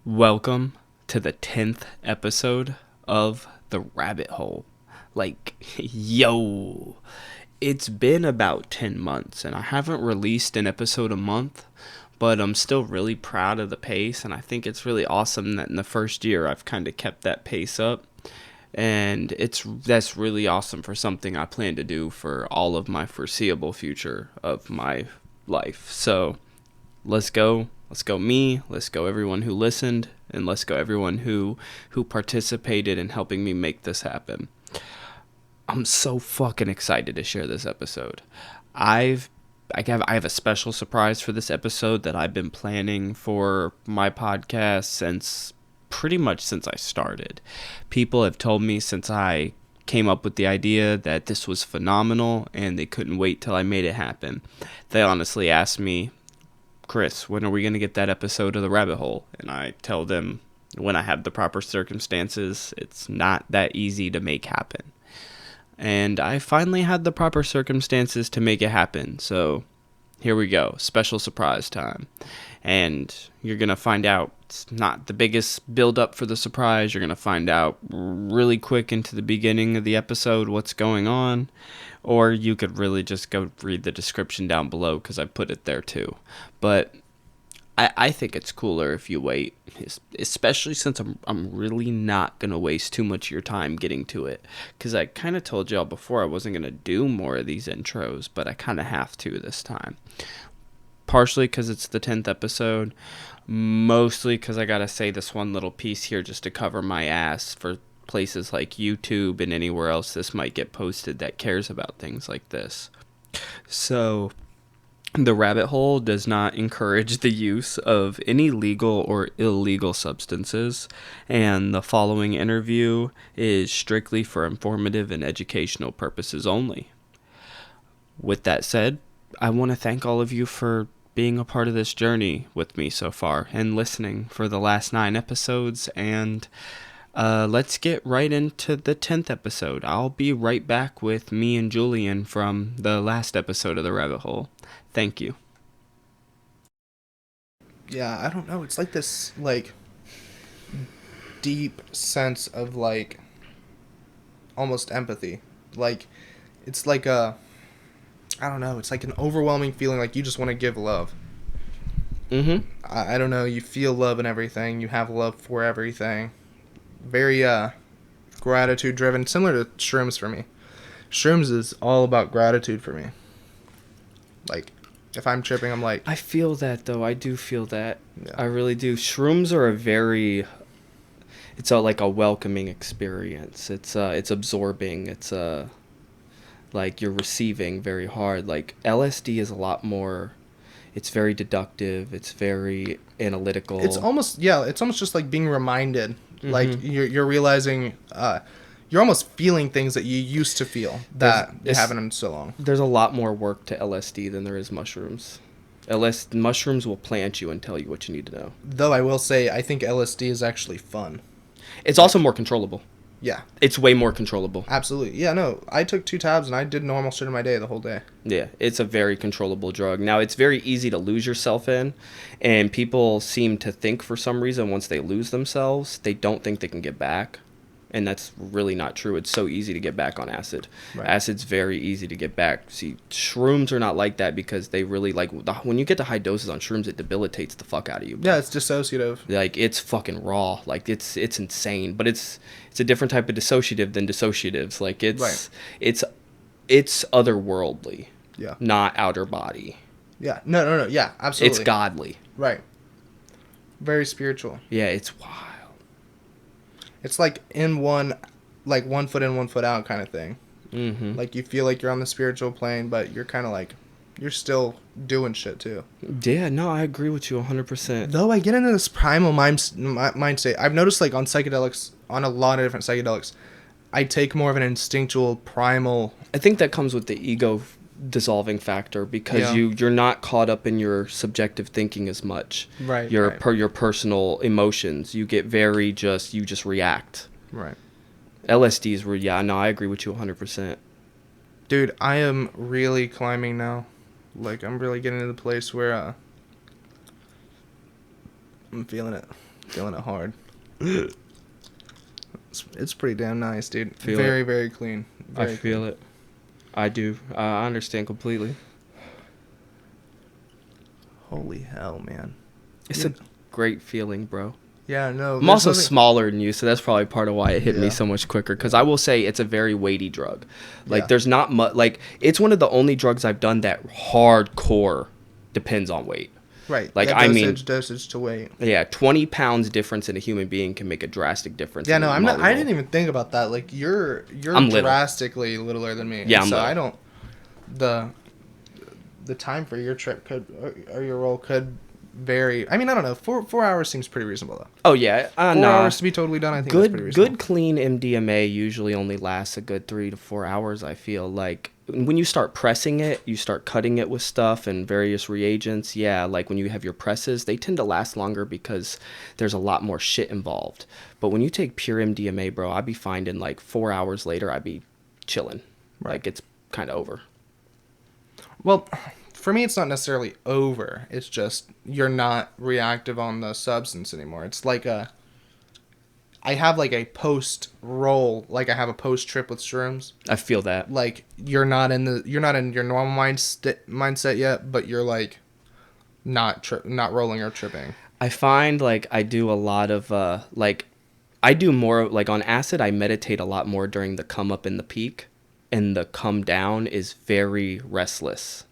Welcome to the 10th episode of The Rabbit Hole. Yo, it's been about 10 months and I haven't released an episode a month, but I'm still really proud of the pace, and I think it's really awesome that in the first year I've kind of kept that pace up. And that's really awesome for something I plan to do for all of my foreseeable future of my life. So, let's go. Let's go me. Let's go everyone who listened, and let's go everyone who participated in helping me make this happen. I'm so fucking excited to share this episode. I have a special surprise for this episode that I've been planning for my podcast since pretty much since I started. People have told me since I came up with the idea that this was phenomenal and they couldn't wait till I made it happen. They honestly asked me, Chris, when are we going to get that episode of The Rabbit Hole? And I tell them when I have the proper circumstances, it's not that easy to make happen. And I finally had the proper circumstances to make it happen. So here we go. Special surprise time. And you're going to find out it's not the biggest build up for the surprise. You're going to find out really quick into the beginning of the episode what's going on. Or you could really just go read the description down below because I put it there too. But I think it's cooler if you wait, especially since I'm really not going to waste too much of your time getting to it. Because I kind of told y'all before I wasn't going to do more of these intros, but I kind of have to this time. Partially because it's the 10th episode. Mostly because I got to say this one little piece here just to cover my ass for places like YouTube and anywhere else this might get posted that cares about things like this. So, the rabbit hole does not encourage the use of any legal or illegal substances, and the following interview is strictly for informative and educational purposes only. With that said, I want to thank all of you for being a part of this journey with me so far and listening for the last 9 episodes, and let's get right into the 10th episode. I'll be right back with me and Julian from the last episode of The Rabbit Hole. Thank you. Yeah, I don't know. It's like this, deep sense of, almost empathy. It's like I don't know. It's like an overwhelming feeling like you just want to give love. Mm-hmm. I don't know. You feel love in everything. You have love for everything. Very, gratitude driven. Similar to shrooms for me. Shrooms is all about gratitude for me. Like, if I'm tripping, I'm like... I feel that, though. I do feel that. Yeah. I really do. Shrooms are it's like a welcoming experience. It's absorbing. It's like you're receiving very hard. Like LSD is a lot more. It's very deductive. It's very analytical. It's almost just like being reminded. Mm-hmm. Like you're realizing, you're almost feeling things that you used to feel that you haven't in so long. There's a lot more work to LSD than there is mushrooms. Mushrooms will plant you and tell you what you need to know. Though I will say, I think LSD is actually fun. It's also more controllable. Yeah. It's way more controllable. Absolutely. Yeah, no, I took 2 tabs and I did normal shit in my day the whole day. Yeah, it's a very controllable drug. Now, it's very easy to lose yourself in, and people seem to think for some reason once they lose themselves, they don't think they can get back. And that's really not true. It's so easy to get back on acid. Right. Acid's very easy to get back. See, shrooms are not like that because they really when you get to high doses on shrooms, it debilitates the fuck out of you. Yeah, it's dissociative. Like, it's fucking raw. Like, it's insane. But it's a different type of dissociative than dissociatives. Like, it's otherworldly. Yeah. Not outer body. Yeah. No. Yeah, absolutely. It's godly. Right. Very spiritual. Yeah, it's wild. It's like one foot in, 1 foot out kind of thing. Mm-hmm. Like you feel like you're on the spiritual plane, but you're kind of like, you're still doing shit too. Yeah, no, I agree with you 100%. Though I get into this primal mind state. I've noticed like on psychedelics, on a lot of different psychedelics, I take more of an instinctual primal... I think that comes with the ego dissolving factor because you're not caught up in your subjective thinking as much. Right. Your personal emotions. You get you just react. Right. LSD's were, I agree with you 100%. Dude, I am really climbing now. Like, I'm really getting to the place where I'm feeling it. Feeling it hard. It's pretty damn nice, dude. Feel very, it. very clean. Very I feel it. I do. I understand completely. Holy hell, man. It's a great feeling, bro. Yeah, no. I'm also smaller than you, so that's probably part of why it hit me so much quicker. Because I will say it's a very weighty drug. Like, there's not much. Like, it's one of the only drugs I've done that hardcore depends on weight. Right. Like, dosage to weight. Yeah, 20 pounds difference in a human being can make a drastic difference. Yeah, no, I'm not. I didn't even think about that. Like, you're drastically littler than me. Yeah, I'm so little. I don't. The time for your trip or your roll could vary. I mean, I don't know. 4 hours seems pretty reasonable though. Oh yeah, 4 hours to be totally done. I think that's pretty reasonable. Good clean MDMA usually only lasts a good 3 to 4 hours. I feel like when you start pressing it, you start cutting it with stuff and various reagents. Yeah, like when you have your presses, they tend to last longer because there's a lot more shit involved. But when you take pure MDMA, bro, I'd be finding like 4 hours later, I'd be chilling. Right. Like it's kind of over. Well, for me, it's not necessarily over. It's just you're not reactive on the substance anymore. It's like I have like a post roll, like I have a post trip with shrooms. I feel that. Like you're not in your normal mindset yet, but you're like not rolling or tripping. I find like I do a lot of I do more like on acid. I meditate a lot more during the come up and the peak, and the come down is very restless.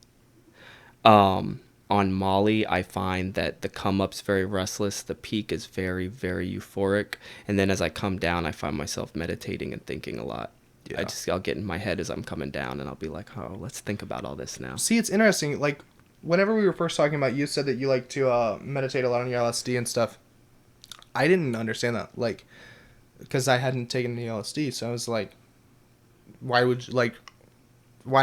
On Molly, I find that the come up's very restless, the peak is very, very euphoric, and then as I come down, I find myself meditating and thinking a lot. Yeah. I'll get in my head as I'm coming down, and I'll be like, oh, let's think about all this now. See, it's interesting. Like, whenever we were first talking about, you said that you like to meditate a lot on your LSD and stuff. I didn't understand that, like, because I hadn't taken any LSD, so I was like, why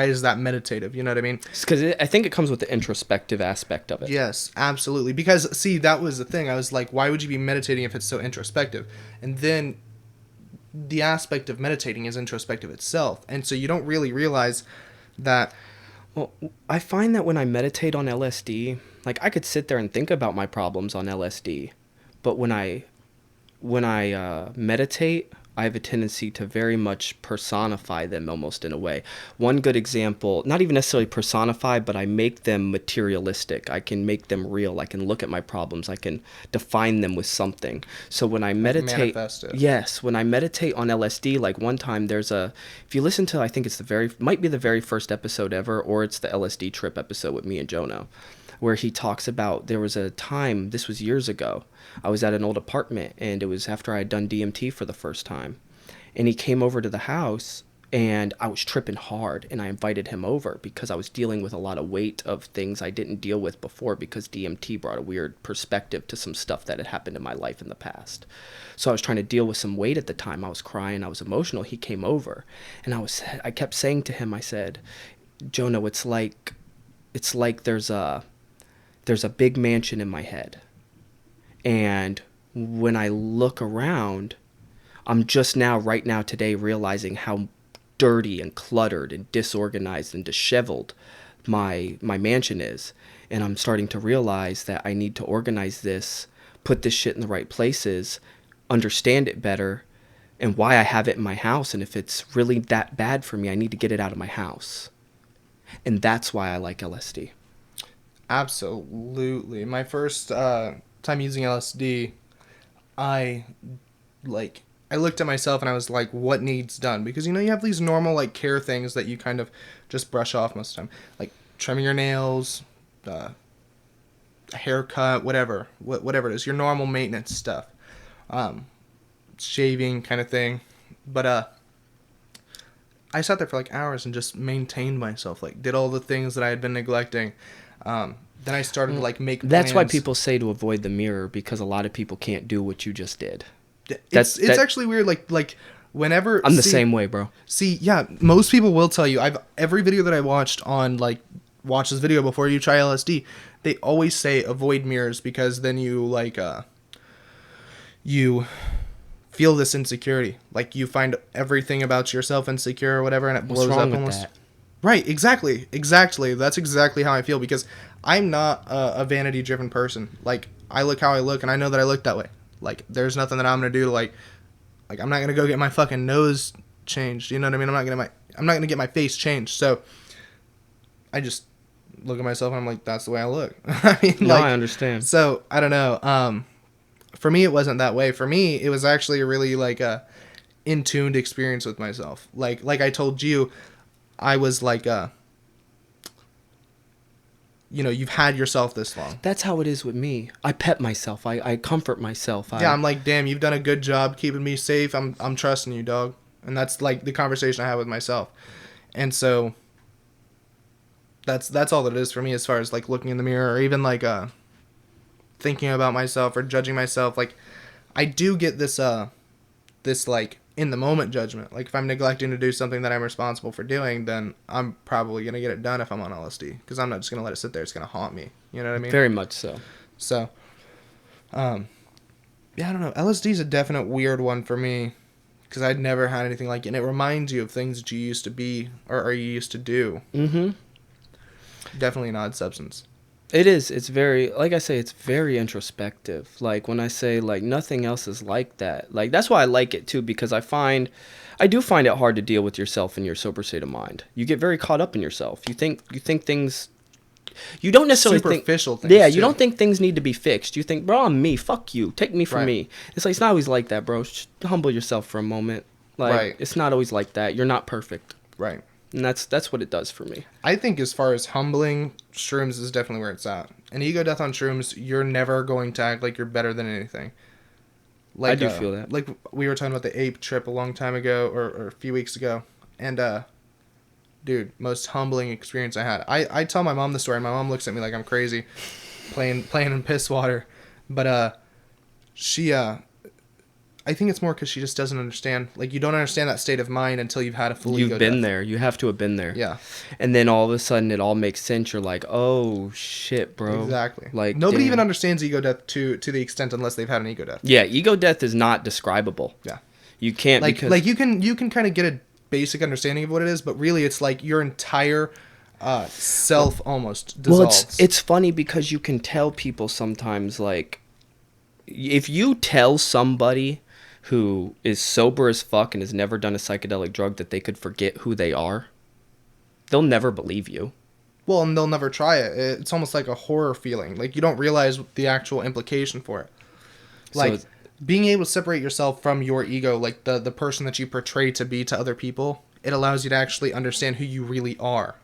is that meditative? You know what I mean? Because I think it comes with the introspective aspect of it. Yes, absolutely. Because, see, that was the thing. I was like, why would you be meditating if it's so introspective? And then the aspect of meditating is introspective itself. And so you don't really realize that... Well, I find that when I meditate on LSD, like, I could sit there and think about my problems on LSD. But when I meditate... I have a tendency to very much personify them almost in a way. One good example, not even necessarily personify, but I make them materialistic. I can make them real. I can look at my problems. I can define them with something. So when I meditate, manifest it. Yes, when I meditate on LSD, like one time if you listen to, I think it's might be the very first episode ever, or it's the LSD trip episode with me and Jono, where he talks about there was a time, this was years ago, I was at an old apartment, and it was after I had done DMT for the first time. And he came over to the house, and I was tripping hard, and I invited him over because I was dealing with a lot of weight of things I didn't deal with before because DMT brought a weird perspective to some stuff that had happened in my life in the past. So I was trying to deal with some weight at the time. I was crying. I was emotional. He came over, and I kept saying to him, I said, Jonah, it's like there's a big mansion in my head. And when I look around, I'm just right now today realizing how dirty and cluttered and disorganized and disheveled my mansion is. And I'm starting to realize that I need to organize this, put this shit in the right places, understand it better, and why I have it in my house. And if it's really that bad for me, I need to get it out of my house. And that's why I like LSD. Absolutely. My first time using LSD, I looked at myself and I was like, what needs done? Because, you have these normal, like, care things that you kind of just brush off most of the time. Like, trimming your nails, a haircut, whatever it is. Your normal maintenance stuff. Shaving kind of thing. But, I sat there for, like, hours and just maintained myself. Like, did all the things that I had been neglecting. Then I started to, like, make plans. That's why people say to avoid the mirror, because a lot of people can't do what you just did. It's actually weird. Like whenever I'm the same way, bro. See, yeah, most people will tell you. Every video that I watched on, like, watch this video before you try LSD. They always say avoid mirrors because then you you feel this insecurity. Like, you find everything about yourself insecure or whatever, and it blows up almost. That? Right, exactly. That's exactly how I feel, because I'm not a vanity-driven person. Like, I look how I look, and I know that I look that way. Like, there's nothing that I'm gonna do to like I'm not gonna go get my fucking nose changed. You know what I mean? I'm not gonna get my face changed. So I just look at myself and I'm like, that's the way I look. I mean, No, like, I understand. So I don't know. For me, it wasn't that way. For me, it was actually a really like in tuned experience with myself. Like I told you, I was like you've had yourself this long. That's how it is with me. I pet myself. I comfort myself. Yeah, I'm like, damn, you've done a good job keeping me safe. I'm trusting you, dog. And that's like the conversation I have with myself. And so that's all that it is for me as far as like looking in the mirror or even like thinking about myself or judging myself. Like, I do get this like in the moment judgment. Like, if I'm neglecting to do something that I'm responsible for doing, then I'm probably gonna get it done if I'm on LSD, because I'm not just gonna let it sit there. It's gonna haunt me. You know what I mean? Very much so. So, yeah, I don't know. LSD is a definite weird one for me, because I'd never had anything like it, and it reminds you of things that you used to be or you used to do. Mm-hmm. Definitely an odd substance. It is. It's very, like I say, it's very introspective. Like, when I say, like, nothing else is like that. Like, that's why I like it, too, because I do find it hard to deal with yourself in your sober state of mind. You get very caught up in yourself. You think things, you don't necessarily superficial think, things. yeah, too. you don't think things need to be fixed. You think, bro, I'm me. Fuck you. Take me for Right. me. It's like, it's not always like that, bro. Just humble yourself for a moment. Like, Right. It's not always like that. You're not perfect. Right. And that's what it does for me. I think as far as humbling, shrooms is definitely where it's at. An ego death on shrooms, you're never going to act like you're better than anything. Like, I do feel that. Like, we were talking about the ape trip a long time ago, or a few weeks ago. And, dude, most humbling experience I had. I tell my mom the story. My mom looks at me like I'm crazy, playing in piss water. But, she, I think it's more because she just doesn't understand. Like, you don't understand that state of mind until you've had a full ego You've been death. there. You have to have been there. Yeah. And then all of a sudden it all makes sense. You're like, oh shit, bro. Exactly. Like, nobody damn. even understands ego death to the extent unless they've had an ego death. Yeah, ego death is not describable. Yeah. You can't Like, because like you can kind of get a basic understanding of what it is, but really it's like your entire self almost dissolves. well, it's funny because you can tell people sometimes, like, if you tell somebody who is sober as fuck and has never done a psychedelic drug that they could forget who they are, they'll never believe you. Well, and they'll never try it. It's almost like a horror feeling. Like, you don't realize the actual implication for it. Like, So being able to separate yourself from your ego, like the person that you portray to be to other people, it allows you to actually understand who you really are.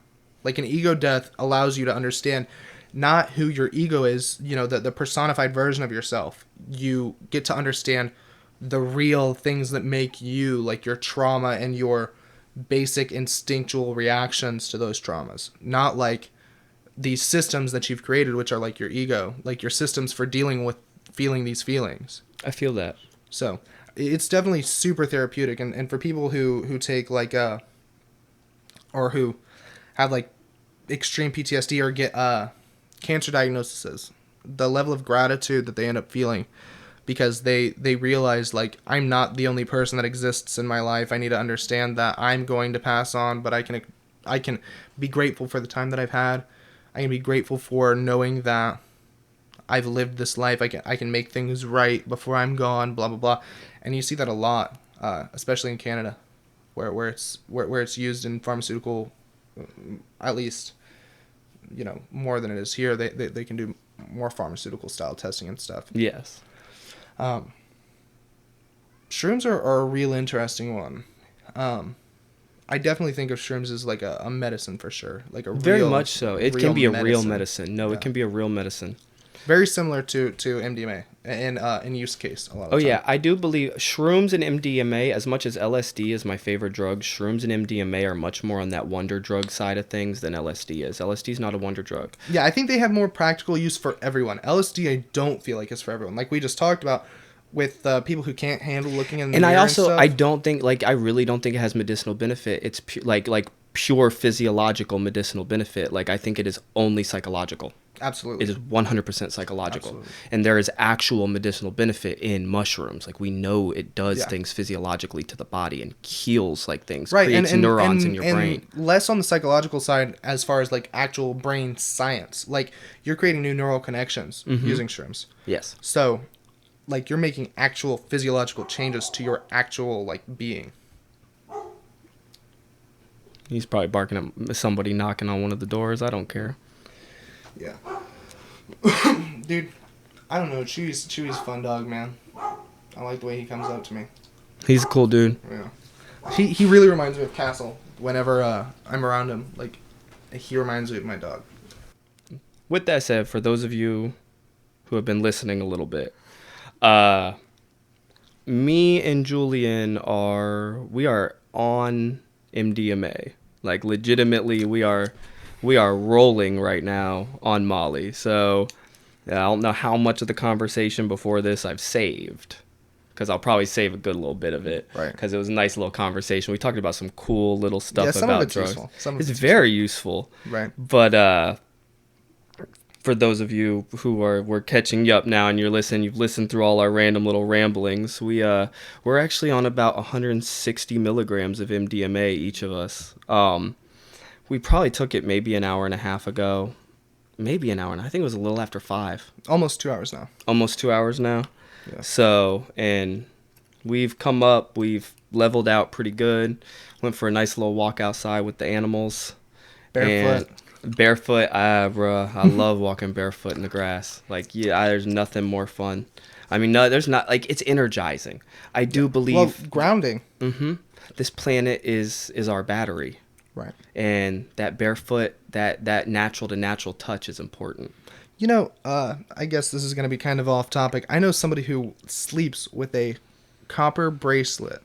Like, an ego death allows you to understand not who your ego is, the personified version of yourself. You get to understand the real things that make you, like your trauma and your basic instinctual reactions to those traumas. Not like these systems that you've created, which are like your ego, like your systems for dealing with feeling these feelings. I feel that. So it's definitely super therapeutic. And for people who take like, or who have like extreme PTSD or get cancer diagnoses, the level of gratitude that they end up feeling, because they realize, like, I'm not the only person that exists in my life. I need to understand that I'm going to pass on, but I can be grateful for the time that I've had. I can be grateful for knowing that I've lived this life. I can make things right before I'm gone, blah, blah, blah. And you see that a lot, especially in Canada, where it's used in pharmaceutical, at least, more than it is here. They can do more pharmaceutical style testing and stuff. Yes. Shrooms are a real interesting one. I definitely think of shrooms as like a medicine for sure. Like a Very real, much so. It can be a real medicine. No, Yeah. it can be a real medicine. Very similar to MDMA in use case a lot of the time. Yeah, I do believe shrooms and MDMA, as much as LSD is my favorite drug, shrooms and MDMA are much more on that wonder drug side of things than LSD is. LSD is not a wonder drug. Yeah, I think they have more practical use for everyone. LSD, I don't feel like is for everyone. Like we just talked about with people who can't handle looking in the And mirror I also, and I stuff. don't think, like, I really don't think it has medicinal benefit. It's like pure physiological medicinal benefit. Like, I think it is only psychological. Absolutely. It is 100% psychological. Absolutely. And there is actual medicinal benefit in mushrooms. Like, we know it does Yeah. things physiologically to the body and heals, like, things, Right, creates neurons in your brain. Less on the psychological side as far as like actual brain science. Like you're creating new neural connections using shrooms. Yes. So like you're making actual physiological changes to your actual like being. He's probably barking at somebody knocking on one of the doors. I don't care. Yeah. Dude, I don't know. Chewy's fun dog, man. I like the way he comes up to me. He's a cool dude. Yeah. He really reminds me of Castle whenever I'm around him. Like, he reminds me of my dog. With that said, for those of you who have been listening a little bit, me and Julian we are on MDMA. Like, legitimately, we are rolling right now on Molly. So I don't know how much of the conversation before this I've saved, because I'll probably save a good little bit of it. Right. Because it was a nice little conversation. We talked about some cool little stuff some about of it's drugs. useful. Some of It's it's very useful. Right. But for those of you who we're catching you up now and you've listened through all our random little ramblings. We're actually on about 160 milligrams of MDMA, each of us. We probably took it maybe an hour and a half ago, maybe an hour, and I think it was a little after 5. Almost 2 hours now. Almost 2 hours now. Yeah. So, and we've come up, we've leveled out pretty good. Went for a nice little walk outside with the animals. Barefoot. Barefoot, bruh, I love walking barefoot in the grass. Like, yeah, there's nothing more fun. I mean, no, there's not, like, it's energizing. I do believe. Well, grounding. Mm-hmm. This planet is our battery. Right. And that barefoot, that natural to natural touch is important. You know, I guess this is going to be kind of off topic. I know somebody who sleeps with a copper bracelet,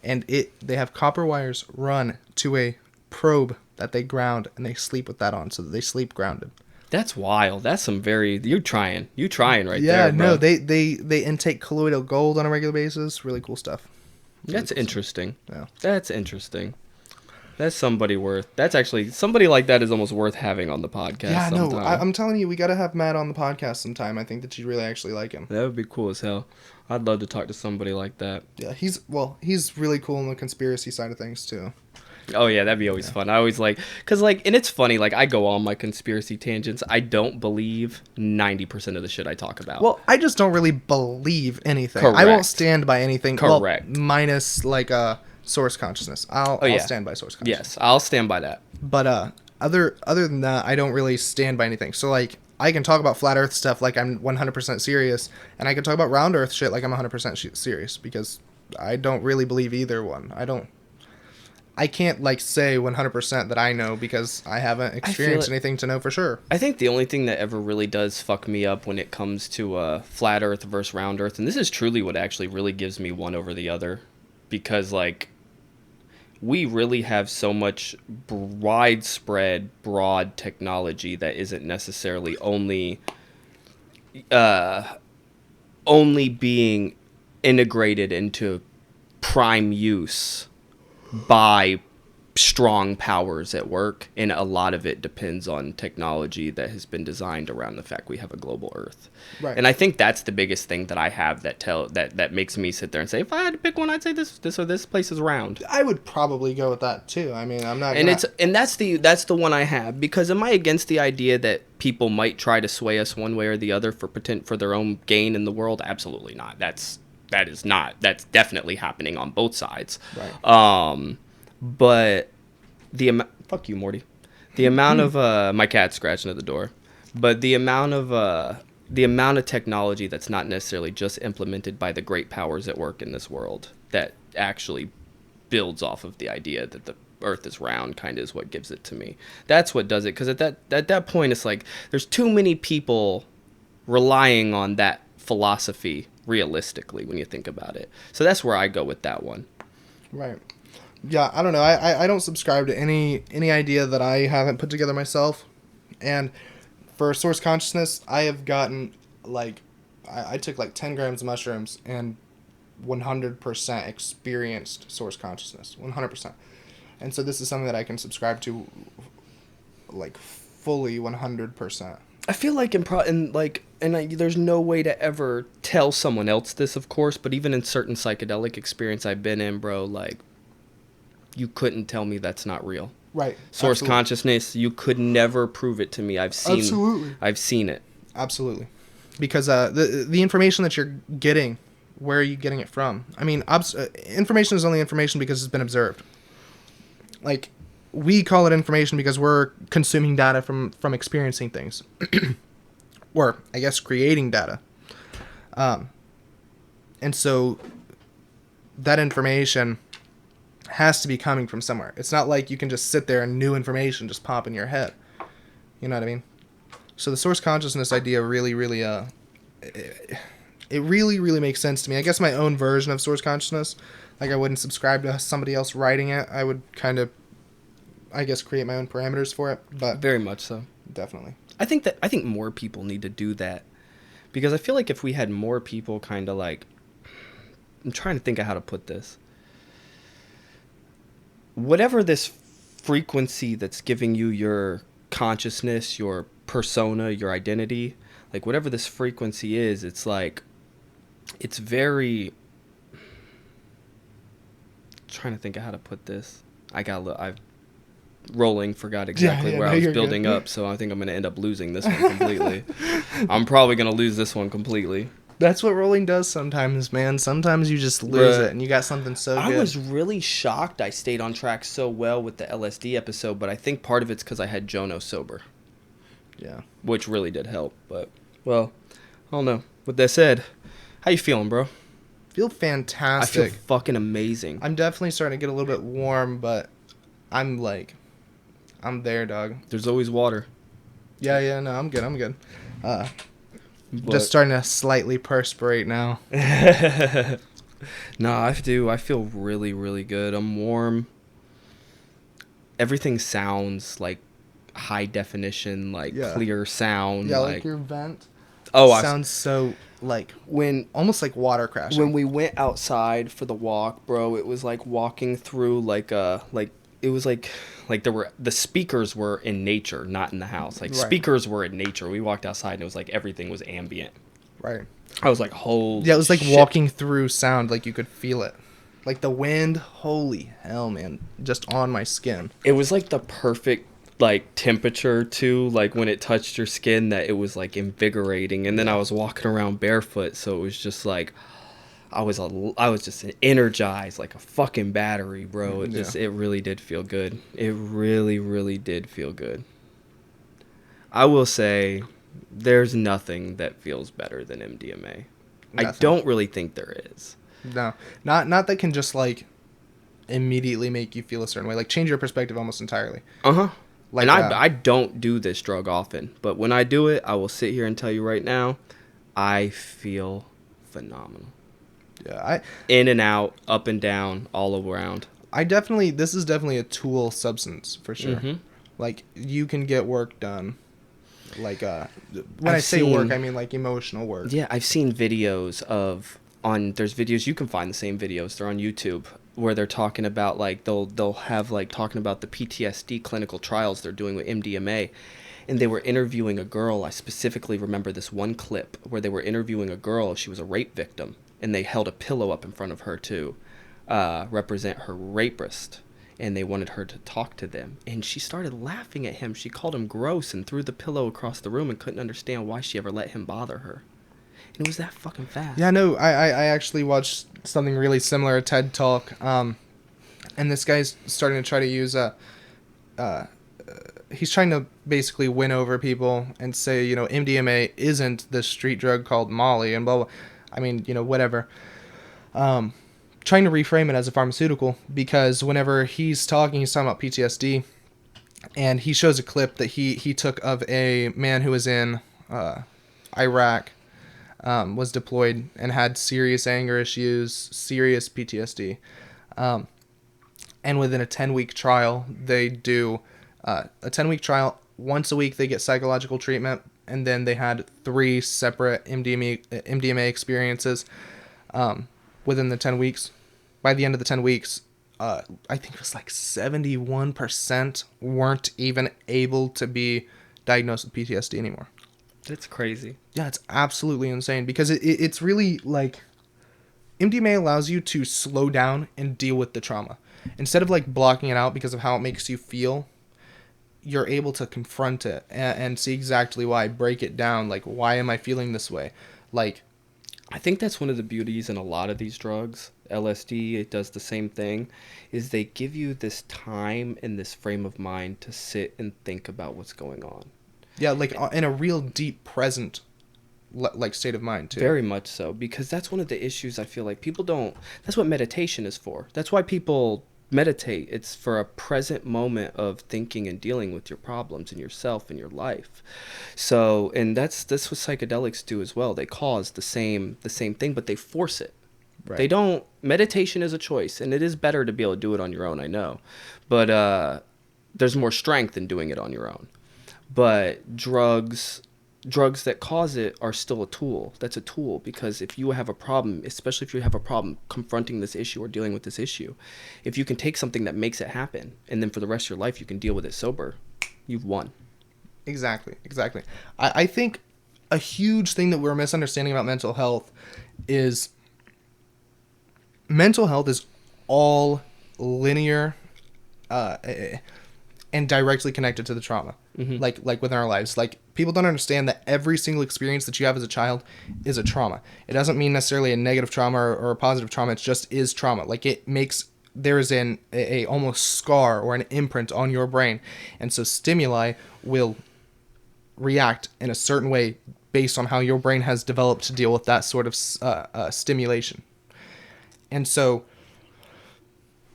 and they have copper wires run to a probe that they ground, and they sleep with that on, so that they sleep grounded. That's wild. That's some you're trying right there. Yeah, bro. no, they intake colloidal gold on a regular basis. Really cool stuff. That's interesting. Yeah. That's interesting. That's somebody like that is almost worth having on the podcast. Yeah, sometime. no, I'm telling you, we got to have Matt on the podcast sometime. I think that you'd really actually like him. That would be cool as hell. I'd love to talk to somebody like that. Yeah, he's really cool on the conspiracy side of things too. Oh yeah, that'd be always fun. I always and it's funny, like I go on my conspiracy tangents. I don't believe 90% of the shit I talk about. Well, I just don't really believe anything. Correct. I won't stand by anything. Correct. Well, minus like source consciousness. I'll stand by source consciousness. Yes, I'll stand by that. But other than that, I don't really stand by anything. So like I can talk about flat Earth stuff like I'm 100% serious, and I can talk about round Earth shit like I'm 100% serious, because I don't really believe either one. I can't like say 100% that I know, because I haven't experienced anything to know for sure. I think the only thing that ever really does fuck me up when it comes to flat Earth versus round Earth, and this is truly what actually really gives me one over the other, because like we really have so much widespread, broad technology that isn't necessarily only being integrated into prime use by strong powers at work, and a lot of it depends on technology that has been designed around the fact we have a global Earth. Right. And I think that's the biggest thing that I have that makes me sit there and say, if I had to pick one, I'd say this or this place is round. I would probably go with that too. I mean, I'm not. And that's the one I have, because am I against the idea that people might try to sway us one way or the other for their own gain in the world? Absolutely not. That's definitely happening on both sides. Right. But fuck you, Morty. The amount of my cat's scratching at the door. But the amount of technology that's not necessarily just implemented by the great powers at work in this world that actually builds off of the idea that the Earth is round kind of is what gives it to me. That's what does it, because at that point it's like there's too many people relying on that philosophy realistically when you think about it. So that's where I go with that one. Right. Yeah, I don't know. I don't subscribe to any idea that I haven't put together myself. And for source consciousness, I have gotten like I took like 10 grams of mushrooms and 100% experienced source consciousness. 100%. And so this is something that I can subscribe to like fully 100%. I feel like there's no way to ever tell someone else this, of course, but even in certain psychedelic experience I've been in, bro, like, you couldn't tell me that's not real. Right. Source consciousness, you could never prove it to me. I've seen it. Absolutely. because the information that you're getting, where are you getting it from? I mean, information is only information because it's been observed. Like, we call it information because we're consuming data from experiencing things, or I guess creating data. And so that information has to be coming from somewhere. It's not like you can just sit there and new information just pop in your head. You know what I mean? So the source consciousness idea really, really, it really makes sense to me. I guess my own version of source consciousness, like I wouldn't subscribe to somebody else writing it. I would kind of, I guess, create my own parameters for it. But Very much so. definitely. I think more people need to do that, because I feel like if we had more people kind of like, I'm trying to think of how to put this. Whatever this frequency that's giving you your consciousness, your persona, your identity, like whatever this frequency is, it's like, it's very, trying to think of how to put this. I've rolling, forgot exactly where I was building up, so I think I'm going to end up losing this one completely. I'm probably going to lose this one completely. That's what rolling does sometimes, man. Sometimes you just lose it, and you got something so good. I was really shocked I stayed on track so well with the LSD episode, but I think part of it's because I had Jono sober. Yeah. Which really did help, but, well, I don't know. With that said, how you feeling, bro? Feel fantastic. I feel fucking amazing. I'm definitely starting to get a little bit warm, but I'm there, dog. There's always water. Yeah, no, I'm good. Just starting to slightly perspirate now. No, I feel really, really good. I'm warm. Everything sounds like high definition, like clear sound. Yeah, like your vent. Oh, sounds so like almost like water crashing. When we went outside for the walk, bro, it was like walking through it was like the speakers were in nature, not in the house. Like speakers were in nature. We walked outside and it was like everything was ambient. Right. I was like, holy yeah, it was like shit. walking through sound, like you could feel it. Like the wind, holy hell, man, just on my skin. It was like the perfect like temperature too, like when it touched your skin, that it was like invigorating. And then I was walking around barefoot, so it was just like I was just energized like a fucking battery, bro. It really did feel good. It really, really did feel good. I will say there's nothing that feels better than MDMA. Nothing. I don't really think there is. No, not that can just like immediately make you feel a certain way, like change your perspective almost entirely. Like, and I don't do this drug often, but when I do it, I will sit here and tell you right now, I feel phenomenal. Yeah, in and out, up and down, all around. This is definitely a tool substance for sure. Mm-hmm. Like you can get work done. Like when I say work, I mean like emotional work. Yeah, I've seen videos there's videos, you can find the same videos, they're on YouTube, where they're talking about like they'll have like talking about the PTSD clinical trials they're doing with MDMA, and they were interviewing a girl. I specifically remember this one clip where they were interviewing a girl. She was a rape victim, and they held a pillow up in front of her to represent her rapist, and they wanted her to talk to them, and she started laughing at him. She called him gross and threw the pillow across the room and couldn't understand why she ever let him bother her. And it was that fucking fast. Yeah, no, I actually watched something really similar, a TED Talk, and this guy's starting to try to use he's trying to basically win over people and say, you know, MDMA isn't this street drug called Molly and blah, blah. I mean, you know, whatever. Trying to reframe it as a pharmaceutical, because whenever he's talking about PTSD, and he shows a clip that he took of a man who was in Iraq, was deployed and had serious anger issues, serious PTSD. And within a 10-week trial, they do a 10-week trial. Once a week, they get psychological treatment, and then they had 3 separate MDMA experiences within the 10 weeks. By the end of the 10 weeks, I think it was like 71% weren't even able to be diagnosed with PTSD anymore. That's crazy. Yeah, it's absolutely insane, because it's really like MDMA allows you to slow down and deal with the trauma. Instead of like blocking it out because of how it makes you feel, you're able to confront it and see exactly why, break it down. Like, why am I feeling this way? Like, I think that's one of the beauties in a lot of these drugs. LSD, it does the same thing, is they give you this time and this frame of mind to sit and think about what's going on. yeah, like in a real deep present like state of mind too. Very much so, because that's one of the issues I feel like people don't. That's what meditation is for. That's why people meditate. It's for a present moment of thinking and dealing with your problems and yourself and your life. So, and that's what psychedelics do as well. They cause the same thing, but they force it. Right. They don't. Meditation is a choice, and it is better to be able to do it on your own, I know, but there's more strength in doing it on your own. But drugs that cause it are still a tool. That's a tool, because if you have a problem, especially if you have a problem confronting this issue or dealing with this issue, if you can take something that makes it happen and then for the rest of your life you can deal with it sober, you've won. Exactly. I think a huge thing that we're misunderstanding about mental health is all linear and directly connected to the trauma. Mm-hmm. Like within our lives. Like, people don't understand that every single experience that you have as a child is a trauma. It doesn't mean necessarily a negative trauma or a positive trauma. It just is trauma. Like, there is a almost scar or an imprint on your brain. And so stimuli will react in a certain way based on how your brain has developed to deal with that sort of stimulation. And so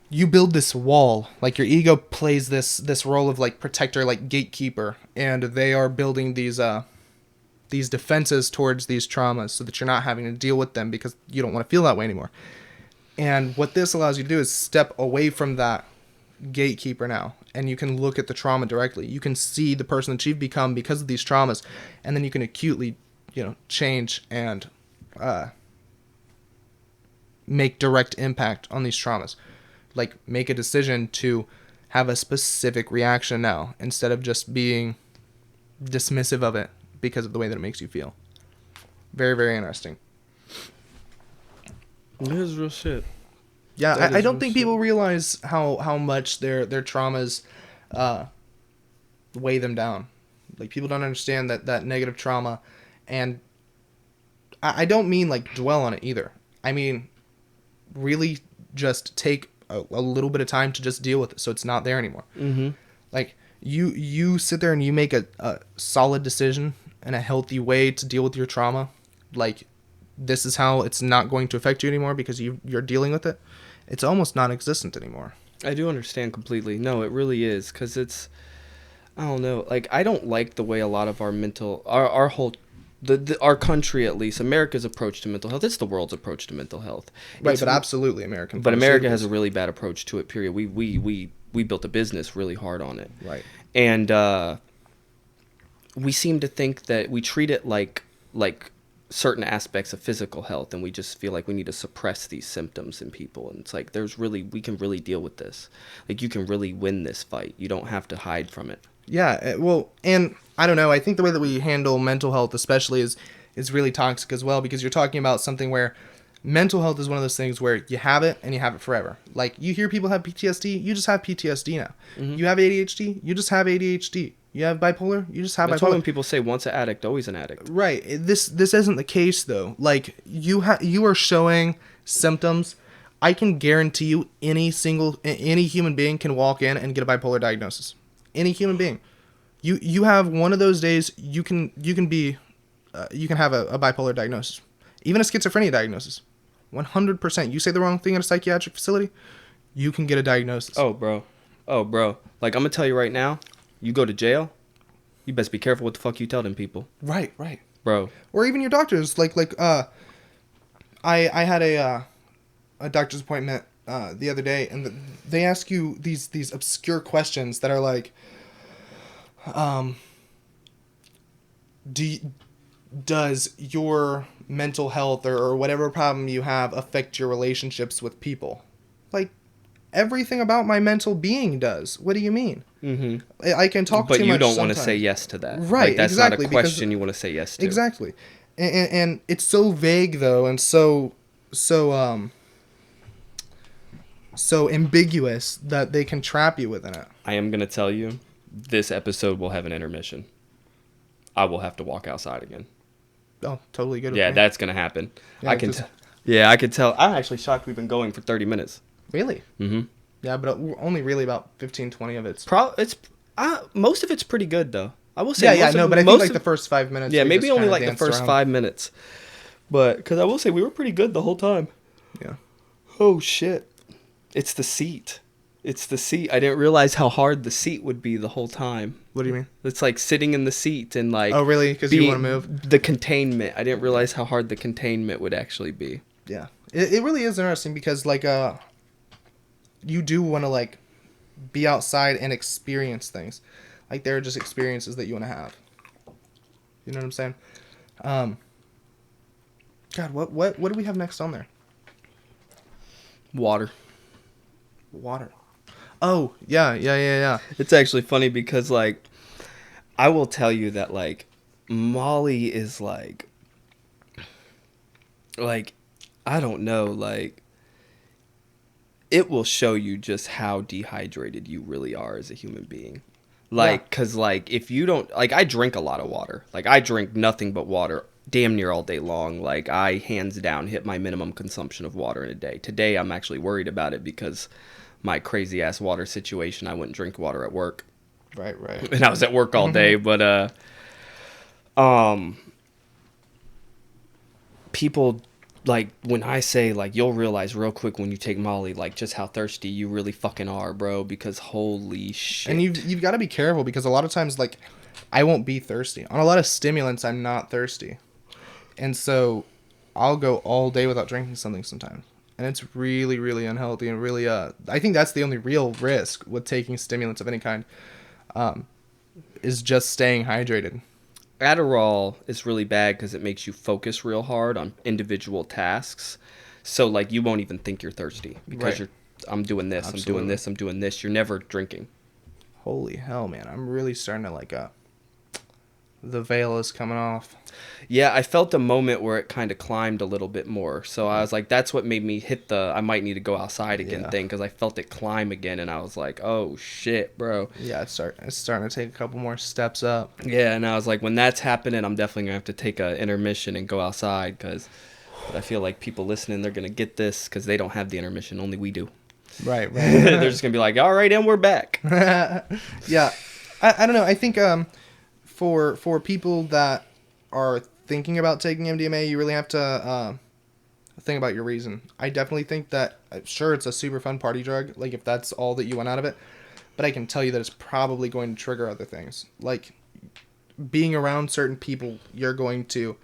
you build this wall, like your ego plays this role of like protector, like gatekeeper, and they are building these defenses towards these traumas so that you're not having to deal with them because you don't want to feel that way anymore. And what this allows you to do is step away from that gatekeeper now, and you can look at the trauma directly. You can see the person that you've become because of these traumas, and then you can acutely, change and make direct impact on these traumas. Like, make a decision to have a specific reaction now instead of just being dismissive of it because of the way that it makes you feel. Very, very interesting. It is real shit. Yeah, I don't think people realize how much their traumas weigh them down. Like, people don't understand that negative trauma, and I don't mean like dwell on it either. I mean, really just take a little bit of time to just deal with it so it's not there anymore. Mm-hmm. Like, you sit there and you make a solid decision and a healthy way to deal with your trauma. Like, this is how it's not going to affect you anymore because you're dealing with it. It's almost non-existent anymore. I do understand completely. No, it really is, because it's, I don't know, like, I don't like the way a lot of our our country, at least, America's approach to mental health. It's the world's approach to mental health. Right, but absolutely American. But America has a really bad approach to it, period. We built a business really hard on it. Right. And we seem to think that we treat it like certain aspects of physical health, and we just feel like we need to suppress these symptoms in people. And it's like, we can really deal with this. Like, you can really win this fight. You don't have to hide from it. Yeah, well, and I don't know, I think the way that we handle mental health especially is really toxic as well, because you're talking about something where mental health is one of those things where you have it and you have it forever. Like, you hear people have PTSD, you just have PTSD now. Mm-hmm. You have ADHD, you just have ADHD. You have bipolar, you just have That's bipolar. Why when people say once an addict, always an addict. Right. This isn't the case though. Like, you are showing symptoms. I can guarantee you any human being can walk in and get a bipolar diagnosis. Any human being. You have one of those days, you can have a bipolar diagnosis. Even a schizophrenia diagnosis. 100%. You say the wrong thing in a psychiatric facility, you can get a diagnosis. Oh, bro. Like, I'm going to tell you right now, you go to jail, you best be careful what the fuck you tell them people. Right. Bro. Or even your doctors. I had a doctor's appointment the other day, and they ask you these obscure questions that are like, does your mental health or whatever problem you have affect your relationships with people? Like, everything about my mental being does. What do you mean? Mm-hmm. I can talk too much. But you don't want to say yes to that. Right, like, that's exactly, not a question you want to say yes to. Exactly. And it's so vague, though, and so ambiguous that they can trap you within it. I am going to tell you, this episode will have an intermission. I will have to walk outside again. Oh, totally good with Yeah, me. that's going to happen. Yeah, I can Yeah, I can tell. I'm actually shocked we've been going for 30 minutes. Really? Mm-hmm. Yeah, but only really about 15, 20 of it's... Most of it's pretty good, though. I will say but I think like the first 5 minutes... Yeah, we maybe just only kinda like the danced first around. 5 minutes. But, because I will say we were pretty good the whole time. Yeah. Oh, shit. It's the seat. It's the seat. I didn't realize how hard the seat would be the whole time. What do you mean? It's like sitting in the seat and like... Oh, really? Because you want to move? The containment. I didn't realize how hard the containment would actually be. Yeah. It really is interesting because, like, you do want to, like, be outside and experience things. Like, there are just experiences that you want to have. You know what I'm saying? God, what do we have next on there? Water. Oh, yeah. It's actually funny because, like, I will tell you that, like, Molly is, like, I don't know, like, it will show you just how dehydrated you really are as a human being. Like, because, like, if you don't, like, I drink a lot of water. Like, I drink nothing but water damn near all day long. Like, I, hands down, hit my minimum consumption of water in a day. Today, I'm actually worried about it because my crazy-ass water situation, I wouldn't drink water at work. Right. And I was at work all day, but, people... Like, when I say, like, you'll realize real quick when you take Molly, like, just how thirsty you really fucking are, bro, because holy shit. And you've got to be careful because a lot of times, like, I won't be thirsty. On a lot of stimulants, I'm not thirsty. And so I'll go all day without drinking something sometimes. And it's really, really unhealthy and really, I think that's the only real risk with taking stimulants of any kind, is just staying hydrated. Adderall is really bad because it makes you focus real hard on individual tasks. So, like, you won't even think you're thirsty because I'm doing this, Absolutely. I'm doing this. You're never drinking. Holy hell, man. I'm really starting to, like, the veil is coming off. Yeah, I felt a moment where it kind of climbed a little bit more. So I was like, that's what made me hit the I might need to go outside again thing because I felt it climb again. And I was like, oh, shit, bro. Yeah, it's starting to take a couple more steps up. Yeah, and I was like, when that's happening, I'm definitely going to have to take an intermission and go outside because I feel like people listening, they're going to get this because they don't have the intermission. Only we do. Right. They're just going to be like, all right, and we're back. Yeah. I don't know. I think for people that are thinking about taking MDMA, you really have to think about your reason. I definitely think that, sure, it's a super fun party drug, like if that's all that you want out of it, but I can tell you that it's probably going to trigger other things. Like being around certain people, you're going to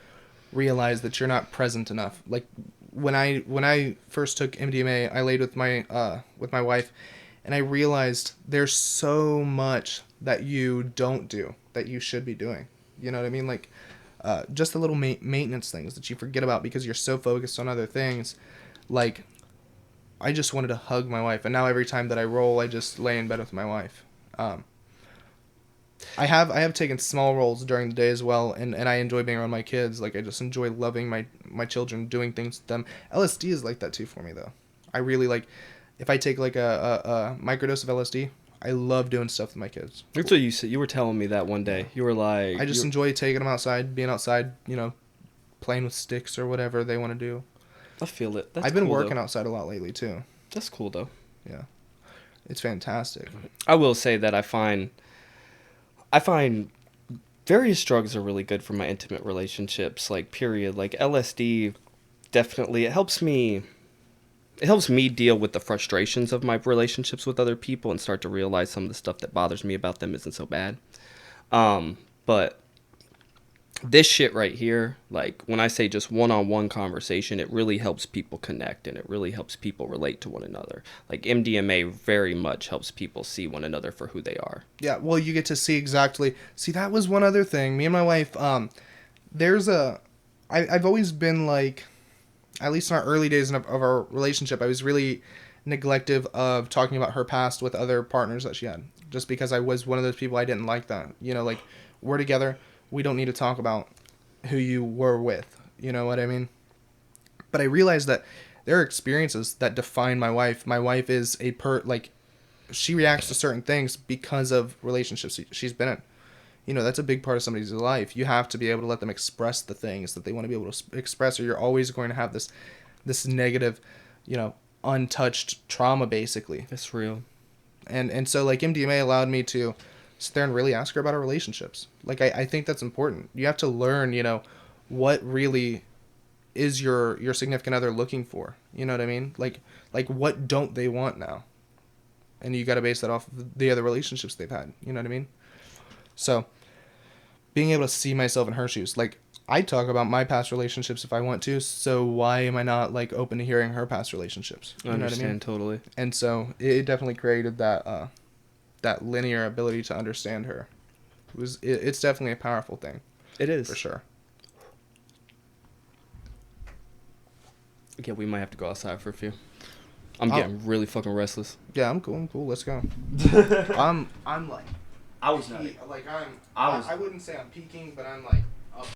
realize that you're not present enough. Like when I first took MDMA, I laid with my wife, and I realized there's so much that you don't do that you should be doing. You know what I mean? Like just the little maintenance things that you forget about because you're so focused on other things. Like, I just wanted to hug my wife, and now every time that I roll, I just lay in bed with my wife. I have taken small rolls during the day as well, and I enjoy being around my kids. Like, I just enjoy loving my children, doing things with them. LSD is like that too for me, though. I really like, if I take like a microdose of LSD, I love doing stuff with my kids. That's what you said. You were telling me that one day. You were like... I just enjoy taking them outside, being outside, you know, playing with sticks or whatever they want to do. I feel it. I've been working outside a lot lately, too. That's cool, though. Yeah. It's fantastic. I will say that I find various drugs are really good for my intimate relationships, like, period. Like, LSD, definitely, it helps me deal with the frustrations of my relationships with other people and start to realize some of the stuff that bothers me about them isn't so bad. But this shit right here, like when I say just one-on-one conversation, it really helps people connect and it really helps people relate to one another. Like MDMA very much helps people see one another for who they are. Yeah, well, you get to see exactly. See, that was one other thing. Me and my wife, I've always been like, at least in our early days of our relationship, I was really neglective of talking about her past with other partners that she had. Just because I was one of those people, I didn't like that. You know, like, we're together, we don't need to talk about who you were with. You know what I mean? But I realized that there are experiences that define my wife. My wife is she reacts to certain things because of relationships she's been in. You know, that's a big part of somebody's life. You have to be able to let them express the things that they want to be able to express, or you're always going to have this negative, you know, untouched trauma, basically. That's real. And so, like, MDMA allowed me to sit there and really ask her about our relationships. Like, I think that's important. You have to learn, you know, what really is your significant other looking for. You know what I mean? Like what don't they want now? And you got to base that off of the other relationships they've had. You know what I mean? So, being able to see myself in her shoes. Like, I talk about my past relationships if I want to, so why am I not, like, open to hearing her past relationships? You know what I mean? Totally. And so it definitely created that that linear ability to understand her. It's definitely a powerful thing. It is. For sure. Yeah, we might have to go outside for a few. I'm getting really fucking restless. Yeah, I'm cool. Let's go. I'm like, I was not. Like, I wouldn't say I'm peaking, but I'm like up.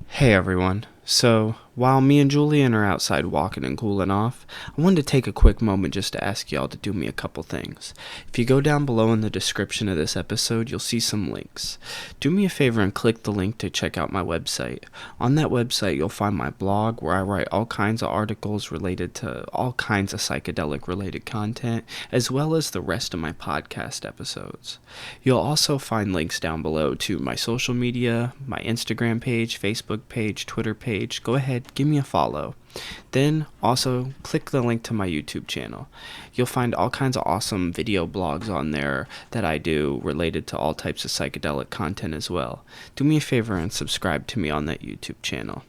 Hey everyone. So, while me and Julian are outside walking and cooling off, I wanted to take a quick moment just to ask y'all to do me a couple things. If you go down below in the description of this episode, you'll see some links. Do me a favor and click the link to check out my website. On that website, you'll find my blog where I write all kinds of articles related to all kinds of psychedelic related content, as well as the rest of my podcast episodes. You'll also find links down below to my social media, my Instagram page, Facebook page, Twitter page. Go ahead, give me a follow. Then also click the link to my YouTube channel. You'll find all kinds of awesome video blogs on there that I do related to all types of psychedelic content as well. Do me a favor and subscribe to me on that YouTube channel.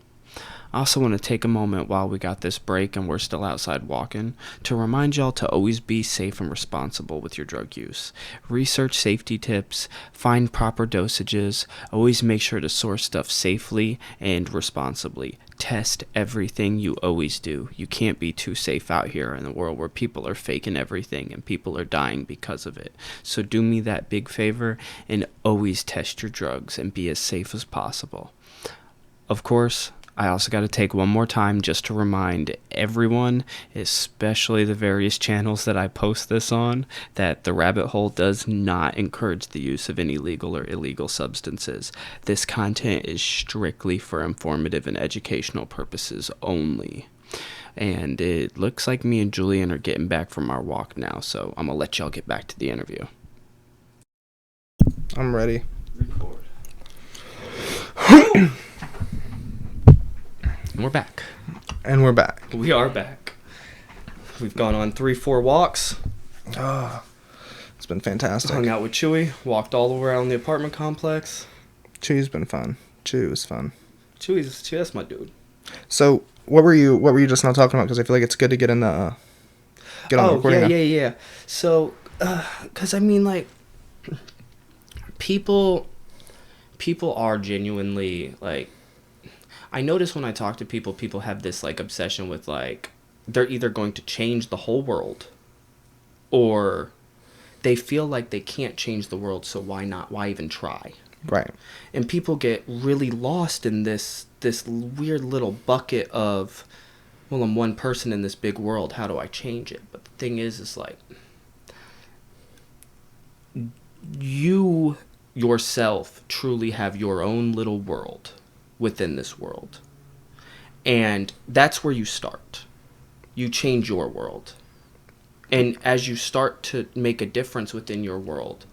I also want to take a moment while we got this break and we're still outside walking to remind y'all to always be safe and responsible with your drug use. Research safety tips, find proper dosages, always make sure to source stuff safely and responsibly. Test everything, you always do. You can't be too safe out here in the world where people are faking everything and people are dying because of it. So do me that big favor and always test your drugs and be as safe as possible. Of course, I also got to take one more time just to remind everyone, especially the various channels that I post this on, that the rabbit hole does not encourage the use of any legal or illegal substances. This content is strictly for informative and educational purposes only. And it looks like me and Julian are getting back from our walk now, so I'm going to let y'all get back to the interview. I'm ready. Record. And we're back. And we're back. We are back. We've gone on 3-4 walks. It's been fantastic. Hung out with Chewy. Walked all around the apartment complex. Chewy's been fun. Chewy was fun. Chewy, that's my dude. So, what were you just now talking about? Because I feel like it's good to get in the get on the recording. Yeah. So, because I mean, like, people are genuinely like. I notice when I talk to people have this, like, obsession with, like, they're either going to change the whole world or they feel like they can't change the world, so why not? Why even try? Right. And people get really lost in this weird little bucket of, well, I'm one person in this big world. How do I change it? But the thing is like, you yourself truly have your own little world within this world. And that's where you start. You change your world. And as you start to make a difference within your world,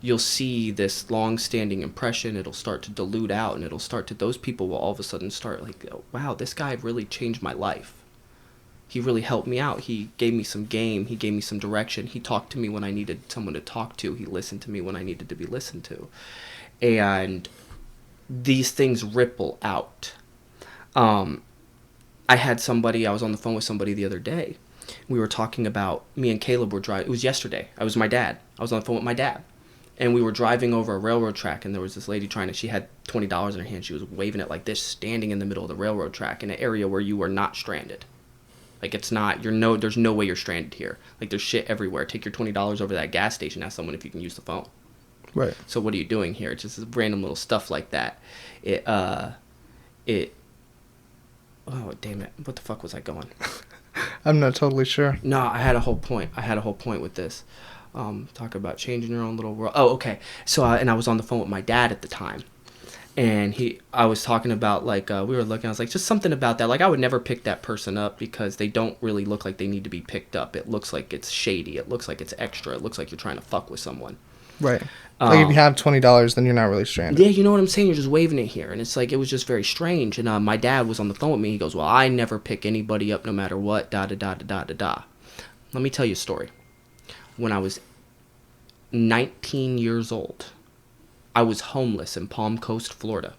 you'll see this long-standing impression. It'll start to dilute out, and those people will all of a sudden start like, oh, wow, this guy really changed my life. He really helped me out. He gave me some game. He gave me some direction. He talked to me when I needed someone to talk to. He listened to me when I needed to be listened to. And these things ripple out. I was on the phone with somebody the other day. We were talking about, me and Caleb were driving. It was yesterday. I was my dad. I was on the phone with my dad. And we were driving over a railroad track, and there was this lady she had $20 in her hand. She was waving it like this, standing in the middle of the railroad track in an area where you are not stranded. Like, it's not, there's no way you're stranded here. Like, there's shit everywhere. Take your $20 over to that gas station, ask someone if you can use the phone. Right. So what are you doing here? It's just random little stuff like that. Oh, damn it. What the fuck was I going? I'm not totally sure. No, I had a whole point. I had a whole point with this. Talk about changing your own little world. Oh, okay. So, and I was on the phone with my dad at the time, and I was talking about like we were looking. I was like, just something about that. Like, I would never pick that person up because they don't really look like they need to be picked up. It looks like it's shady. It looks like it's extra. It looks like you're trying to fuck with someone. Right. Like if you have $20, then you're not really stranded. Yeah, you know what I'm saying? You're just waving it here. And it's like, it was just very strange. And my dad was on the phone with me. He goes, well, I never pick anybody up no matter what, da da da da da da da. Let me tell you a story. When I was 19 years old, I was homeless in Palm Coast, Florida.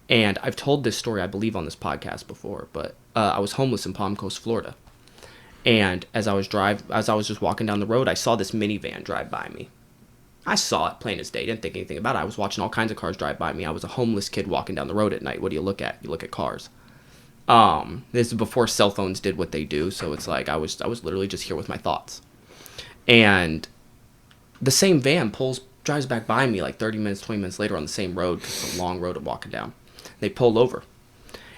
And I've told this story, I believe, on this podcast before, but I was homeless in Palm Coast, Florida. And as I was just walking down the road, I saw this minivan drive by me. I saw it plain as day, didn't think anything about it. I was watching all kinds of cars drive by me. I was a homeless kid walking down the road at night. What do you look at? You look at cars. This is before cell phones did what they do, so it's like I was literally just here with my thoughts. And the same van drives back by me like 30 minutes, 20 minutes later on the same road, because it's a long road I'm walking down. They pull over.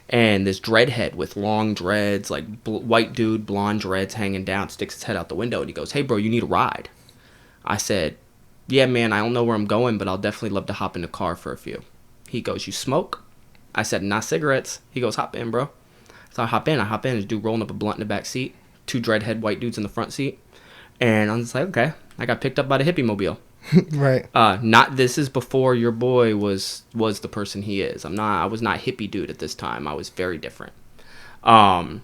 And this dreadhead with long dreads, like white dude, blonde dreads hanging down, sticks his head out the window and he goes, hey, bro, you need a ride? I said, yeah, man, I don't know where I'm going, but I'll definitely love to hop in the car for a few. He goes, you smoke? I said, not cigarettes. He goes, hop in, bro. So I hop in. There's a dude rolling up a blunt in the back seat, 2 dreadhead white dudes in the front seat. And I'm just like, okay. I got picked up by the hippie mobile. Right. This is before your boy was the person he is. I was not hippie dude at this time. I was very different. And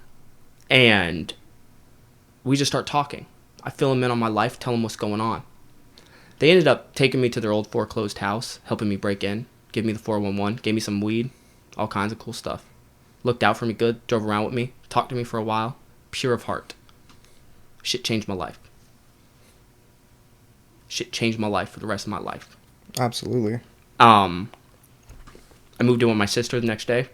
we just start talking. I fill him in on my life, tell him what's going on. They ended up taking me to their old foreclosed house, helping me break in, give me the 411, gave me some weed, all kinds of cool stuff. Looked out for me good, drove around with me, talked to me for a while, pure of heart. Shit changed my life. Shit changed my life for the rest of my life. Absolutely. I moved in with my sister the next day.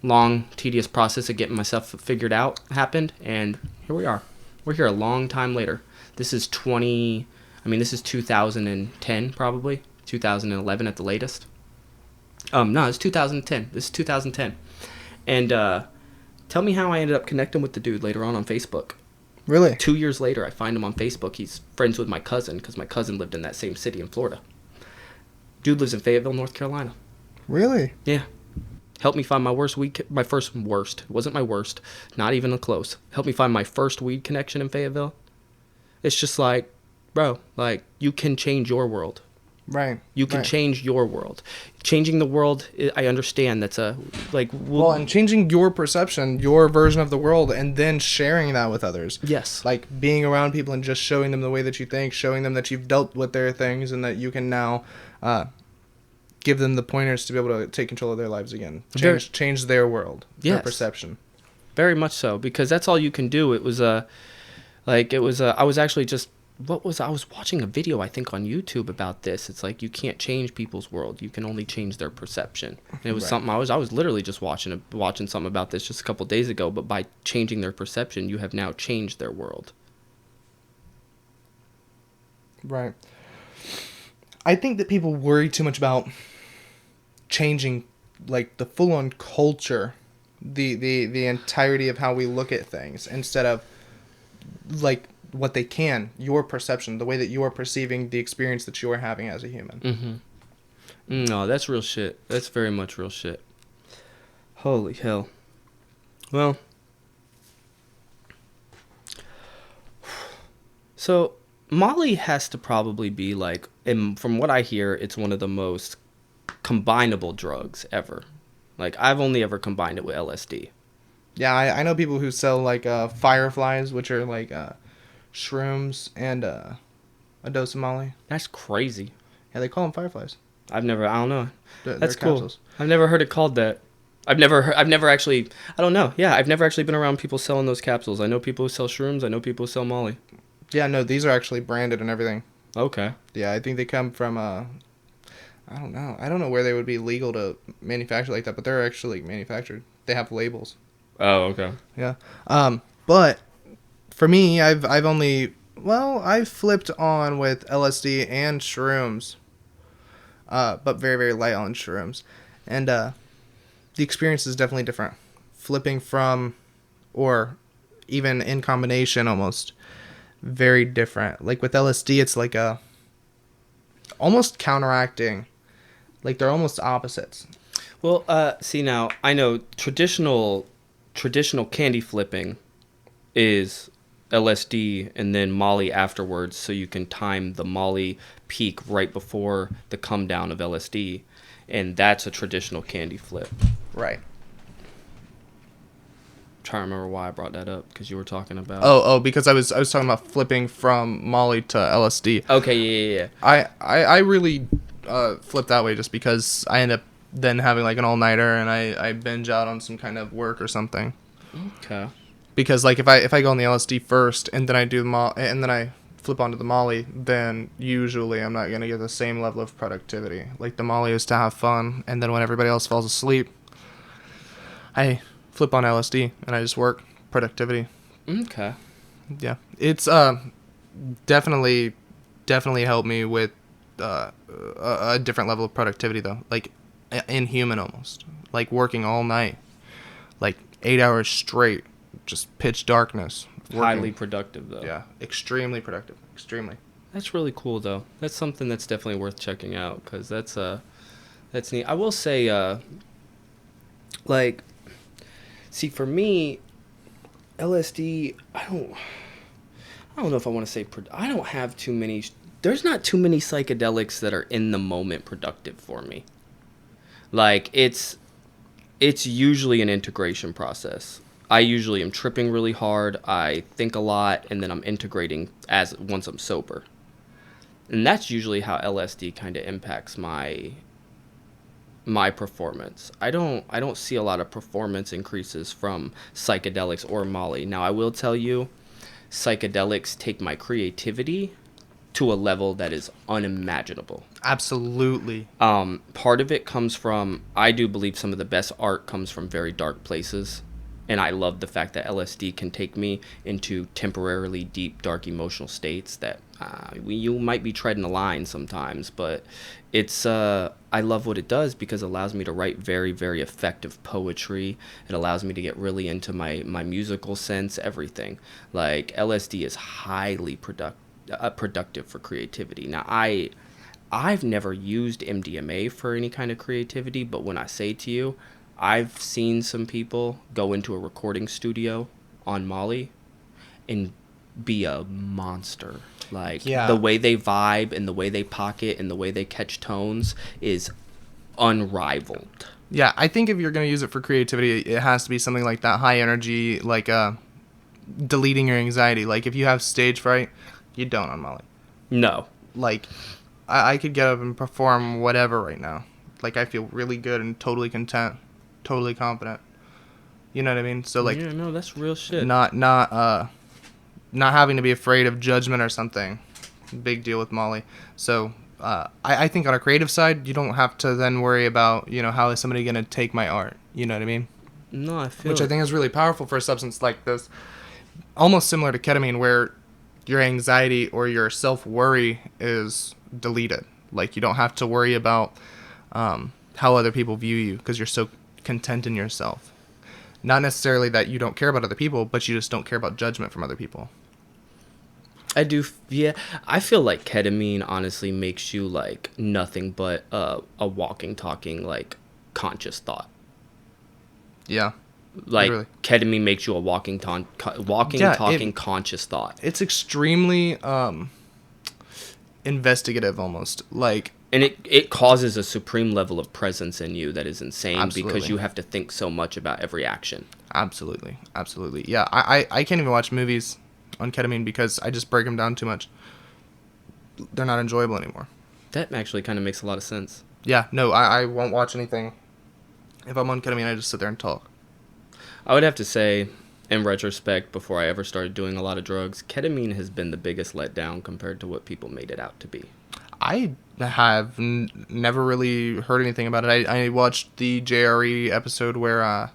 Long, tedious process of getting myself figured out happened, and here we are. We're here a long time later. This is 2010 probably, 2011 at the latest. No, it's 2010. This is 2010. And tell me how I ended up connecting with the dude later on Facebook. Really? 2 years later, I find him on Facebook. He's friends with my cousin because my cousin lived in that same city in Florida. Dude lives in Fayetteville, North Carolina. Really? Yeah. Helped me find my first. It wasn't my worst. Not even close. Helped me find my first weed connection in Fayetteville. It's just like, bro, like, you can change your world. Right. You can change your world. Changing the world, I understand that's and changing your perception, your version of the world, and then sharing that with others. Yes. Like being around people and just showing them the way that you think, showing them that you've dealt with their things and that you can now give them the pointers to be able to take control of their lives again. Change their world, their perception. Very much so, because that's all you can do. I was actually just, I was watching a video, I think, on YouTube about this. It's like, you can't change people's world. You can only change their perception. And it was something I was literally just watching something about this just a couple days ago. But by changing their perception, you have now changed their world. Right. I think that people worry too much about changing, like, the full-on culture, the entirety of how we look at things, instead of, like, what they can, your perception, the way that you are perceiving the experience that you are having as a human. Mm-hmm. No, that's real shit. That's very much real shit. Holy hell. Well, so Molly has to probably be like, and from what I hear, it's one of the most combinable drugs ever. Like, I've only ever combined it with LSD. Yeah, I know people who sell, like, fireflies, which are, like, shrooms and a dose of Molly. That's crazy. Yeah, they call them fireflies. I don't know. That's cool. Capsules. I've never heard it called that. I've never actually, I don't know. Yeah, I've never actually been around people selling those capsules. I know people who sell shrooms. I know people who sell Molly. Yeah, no, these are actually branded and everything. Okay. Yeah, I think they come from, I don't know. I don't know where they would be legal to manufacture like that, but they're actually manufactured. They have labels. Oh, okay. Yeah. But for me, I've flipped on with LSD and shrooms, but very, very light on shrooms. And the experience is definitely different. Flipping from, or even in combination, almost very different. Like with LSD, it's like a almost counteracting. Like they're almost opposites. Well, see now, I know traditional candy flipping is LSD and then Molly afterwards, so you can time the Molly peak right before the come down of LSD, and that's a traditional candy flip. Right. Trying to remember why I brought that up because you were talking about. Because I was talking about flipping from Molly to LSD. Okay, yeah. I really flip that way just because I end up then having like an all nighter and I binge out on some kind of work or something. Okay. Because like if I go on the LSD first and then I do and then I flip onto the Molly, then usually I'm not gonna get the same level of productivity. Like the Molly is to have fun, and then when everybody else falls asleep, I flip on LSD and I just work productivity. Okay. Yeah, it's definitely helped me with a different level of productivity though, like inhuman almost, like working all night, like 8 hours straight, just pitch darkness. Working. Highly productive though. Yeah, extremely productive. Extremely. That's really cool though. That's something that's definitely worth checking out because that's neat. I will say like. See, for me, LSD, I don't know if I want to say, I don't have too many, there's not too many psychedelics that are in the moment productive for me. Like, it's usually an integration process. I usually am tripping really hard, I think a lot, and then I'm integrating once I'm sober. And that's usually how LSD kind of impacts my performance. I don't see a lot of performance increases from psychedelics or Molly. Now I will tell you, psychedelics take my creativity to a level that is unimaginable. Absolutely. Part of it comes from, I do believe some of the best art comes from very dark places. And I love the fact that LSD can take me into temporarily deep, dark emotional states that you might be treading a line sometimes, but it's I love what it does because it allows me to write very, very effective poetry. It allows me to get really into my musical sense, everything. Like LSD is highly productive for creativity. Now I've never used MDMA for any kind of creativity, but when I say to you, I've seen some people go into a recording studio on Molly and be a monster. Like, the way they vibe and the way they pocket and the way they catch tones is unrivaled. Yeah, I think if you're going to use it for creativity, it has to be something like that high energy, like deleting your anxiety. Like, if you have stage fright, you don't on Molly. No. Like, I could get up and perform whatever right now. Like, I feel really good and totally content. Totally confident. You know what I mean? So like, yeah, no, that's real shit. Not having to be afraid of judgment or something. Big deal with Molly. So I think on a creative side, you don't have to then worry about, how is somebody gonna take my art? You know what I mean? No, I feel. Which I think is really powerful for a substance like this, almost similar to ketamine, where your anxiety or your self-worry is deleted. Like you don't have to worry about how other people view you because you're so content in yourself. Not necessarily that you don't care about other people, but you just don't care about judgment from other people. I do, yeah. I feel like ketamine honestly makes you like nothing but a walking, talking, like conscious thought. Yeah. Like literally. Ketamine makes you a walking, talking, conscious thought. It's extremely investigative almost. Like, and it causes a supreme level of presence in you that is insane. Absolutely. Because you have to think so much about every action. Absolutely. Yeah, I can't even watch movies on ketamine because I just break them down too much. They're not enjoyable anymore. That actually kind of makes a lot of sense. Yeah, no, I won't watch anything. If I'm on ketamine, I just sit there and talk. I would have to say, in retrospect, before I ever started doing a lot of drugs, ketamine has been the biggest letdown compared to what people made it out to be. I have never really heard anything about it. I watched the JRE episode where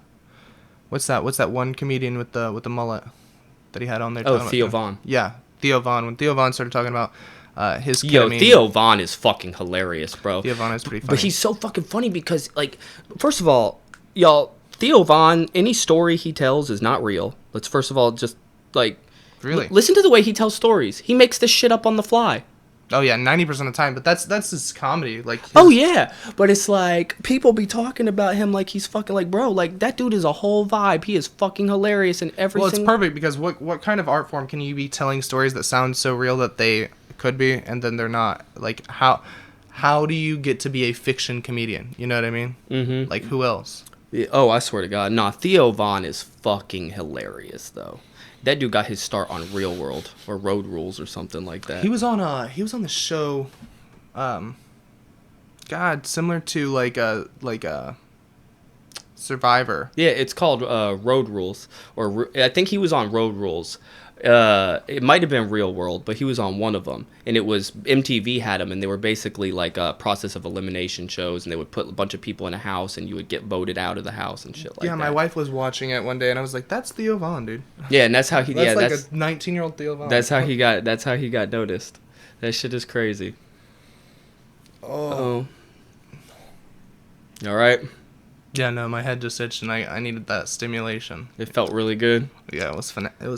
what's that one comedian with the mullet that he had on there? Oh, Theo Von. Yeah, Theo Von. When Theo Von started talking about his ketamine. Yo, Theo Von is fucking hilarious, bro. Theo Von is pretty funny. But he's so fucking funny because, like, first of all, y'all, Theo Von, any story he tells is not real. Let's first of all just, like... Really? Listen to the way he tells stories. He makes this shit up on the fly. Oh yeah, 90% of the time. But that's his comedy. Like. Oh yeah, but it's like people be talking about him like he's fucking like, bro, like that dude is a whole vibe. He is fucking hilarious in every. Well, it's perfect because what kind of art form can you be telling stories that sound so real that they could be and then they're not? Like how do you get to be a fiction comedian? You know what I mean? Mm-hmm. Like who else? Yeah, oh, I swear to God, nah. Theo Von is fucking hilarious though. That dude got his start on Real World or Road Rules or something like that. He was on the show, God, similar to like a Survivor. Yeah, it's called Road Rules, or I think he was on Road Rules. It might have been Real World, but he was on one of them, and it was MTV had them, and they were basically like a process of elimination shows, and they would put a bunch of people in a house, and you would get voted out of the house and shit like that. Yeah, my wife was watching it one day, and I was like, "That's Theo Von, dude." Yeah, and that's how he. That's yeah, like that's a 19-year-old Theo Von. That's how he got. That's how he got noticed. That shit is crazy. Oh. All right. Yeah, no, my head just itched, and I needed that stimulation. It felt really good. Yeah, it was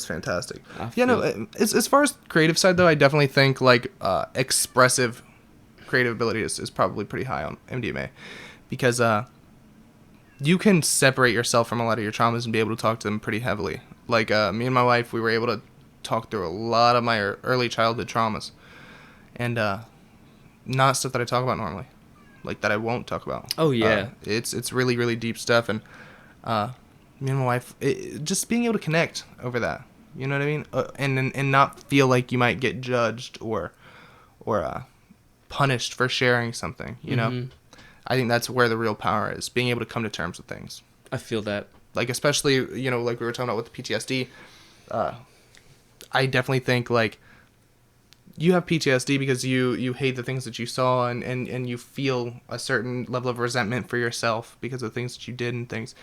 fantastic. Yeah, no, as far as creative side though, I definitely think like expressive creative ability is probably pretty high on MDMA, because you can separate yourself from a lot of your traumas and be able to talk to them pretty heavily. Like me and my wife, we were able to talk through a lot of my early childhood traumas, and not stuff that I talk about normally. Like that I won't talk about. Oh yeah, it's really really deep stuff, and me and my wife, just being able to connect over that, you know what I mean, and not feel like you might get judged or punished for sharing something, you know. I think that's where the real power is, being able to come to terms with things. I feel that. Like especially, you know, like we were talking about with the PTSD, I definitely think like. You have PTSD because you hate the things that you saw and you feel a certain level of resentment for yourself because of things that you did and things.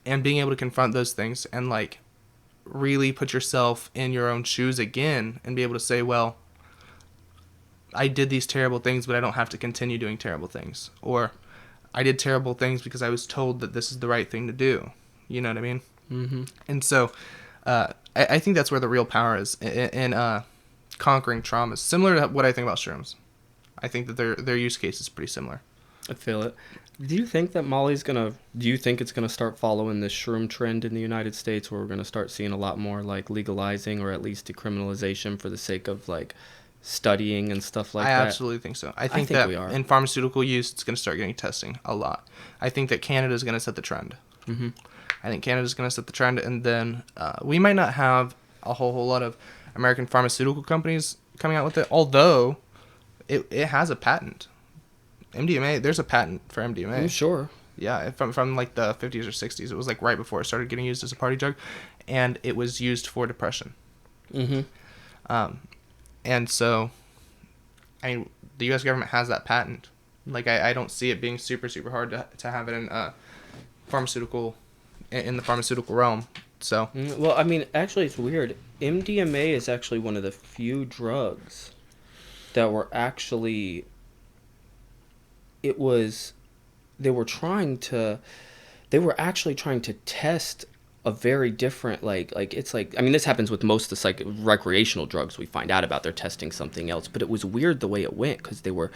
And being able to confront those things and like really put yourself in your own shoes again and be able to say, well, I did these terrible things, but I don't have to continue doing terrible things. Or I did terrible things because I was told that this is the right thing to do. You know what I mean? Mm-hmm. And so I think that's where the real power is. And conquering traumas, similar to what I think about shrooms. I think that their use case is pretty similar. I feel it. Do you think that do you think it's gonna start following this shroom trend in the United States, where we're gonna start seeing a lot more like legalizing or at least decriminalization for the sake of like studying and stuff like that? I absolutely think so. I think that we are. In pharmaceutical use, it's gonna start getting testing a lot. I think that Canada is gonna set the trend. Mm-hmm. I think Canada is gonna set the trend, and then we might not have a whole lot of American pharmaceutical companies coming out with it, although it has a patent. MDMA, there's a patent for MDMA. I'm sure. Yeah, from like the 50s or 60s. It was like right before it started getting used as a party drug, and it was used for depression. Mm-hmm. And so, I mean, the U.S. government has that patent. Like, I don't see it being super, super hard to have it in the pharmaceutical realm. So. Well, I mean, actually, it's weird. MDMA is actually one of the few drugs that were actually. They were actually trying to test a very different, like it's like, I mean, this happens with most of the recreational drugs we find out about. They're testing something else, but it was weird the way it went, because they were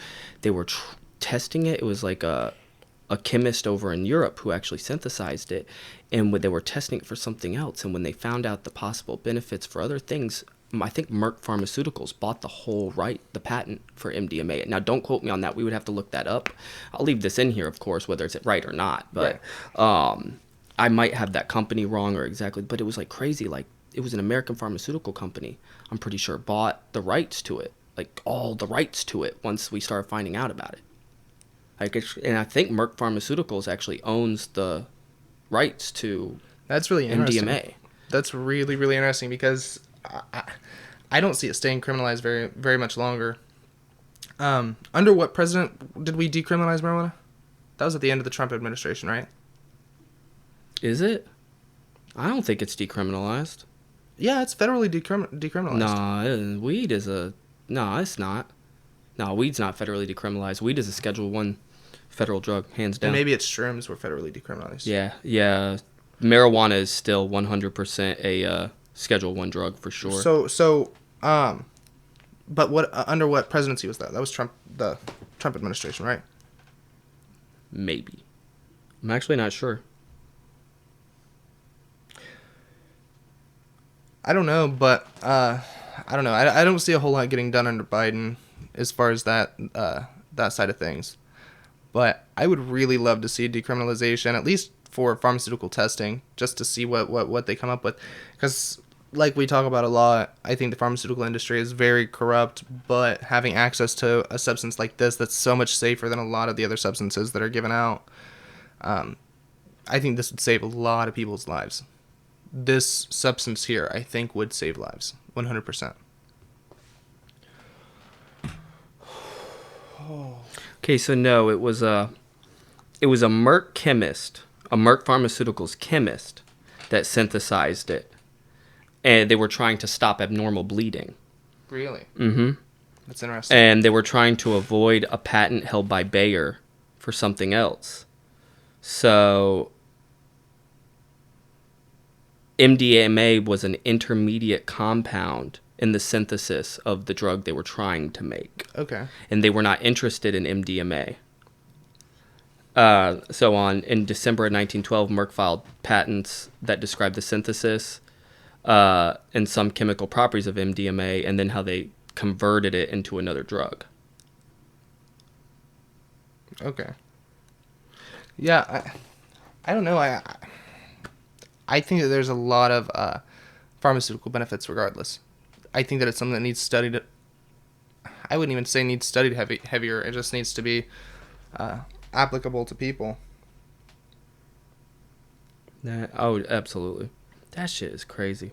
testing it. It was like a chemist over in Europe who actually synthesized it, and when they were testing it for something else, and when they found out the possible benefits for other things, I think Merck Pharmaceuticals bought the patent for MDMA. Now, don't quote me on that. We would have to look that up. I'll leave this in here, of course, whether it's right or not. But right. I might have that company wrong or exactly. But it was like crazy. Like, it was an American pharmaceutical company, I'm pretty sure, bought the rights to it. Like, all the rights to it once we started finding out about it. And I think Merck Pharmaceuticals actually owns the rights to That's really interesting. MDMA. That's really, really interesting, because I don't see it staying criminalized very, very much longer. Under what president did we decriminalize marijuana? That was at the end of the Trump administration, right? Is it? I don't think it's decriminalized. Yeah, it's federally decriminalized. Nah, weed is a... No, it's not. No, weed's not federally decriminalized. Weed is a Schedule 1 federal drug, hands down. And maybe it's shrooms were federally decriminalized. Yeah. Marijuana is still 100% a Schedule 1 drug for sure. But what under what presidency was that? That was the Trump administration, right? Maybe. I'm actually not sure. I don't know, but I don't know. I don't see a whole lot getting done under Biden as far as that side of things. But I would really love to see decriminalization, at least for pharmaceutical testing, just to see what they come up with. Because, like we talk about a lot, I think the pharmaceutical industry is very corrupt, but having access to a substance like this that's so much safer than a lot of the other substances that are given out, I think this would save a lot of people's lives. This substance here, I think, would save lives, 100%. Okay, so no, it was a Merck chemist, a Merck Pharmaceuticals chemist that synthesized it, and they were trying to stop abnormal bleeding. Really? Mm-hmm. That's interesting. And they were trying to avoid a patent held by Bayer for something else. So MDMA was an intermediate compound in the synthesis of the drug they were trying to make. Okay. And they were not interested in MDMA. In December of 1912, Merck filed patents that described the synthesis and some chemical properties of MDMA, and then how they converted it into another drug. Okay. Yeah, I don't know. I think that there's a lot of pharmaceutical benefits regardless. I think that it's something that needs studied. I wouldn't even say needs studied heavier. It just needs to be applicable to people. Absolutely. That shit is crazy.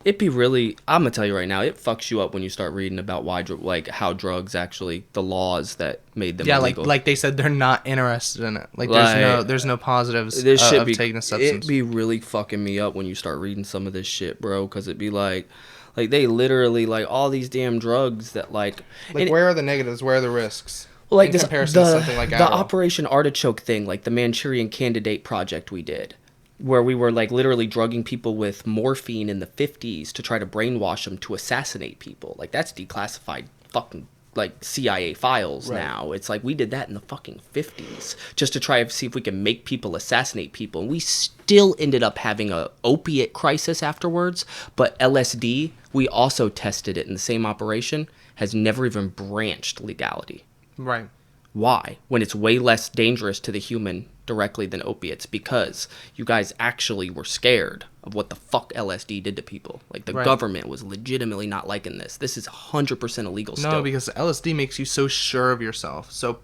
It'd be really, I'm going to tell you right now, it fucks you up when you start reading about why, like, how drugs actually, the laws that made them illegal. Yeah, like they said they're not interested in it. Like, there's no positives of taking the substance. It'd be really fucking me up when you start reading some of this shit, bro, because it'd be like they literally, like, all these damn drugs that, like... where are the negatives? Where are the risks? Like, in comparison to something like Adderall? The Operation Artichoke thing, like the Manchurian Candidate project we did, where we were, like, literally drugging people with morphine in the 50s to try to brainwash them to assassinate people. Like, that's declassified fucking, like, CIA files now. It's like, we did that in the fucking 50s just to try to see if we can make people assassinate people. And we still ended up having a opiate crisis afterwards. But LSD, we also tested it in the same operation, has never even branched legality. Right. Why? When it's way less dangerous to the human directly than opiates, because you guys actually were scared of what the fuck LSD did to people. Like, the government was legitimately not liking this. This is 100% illegal still. No, because LSD makes you so sure of yourself, so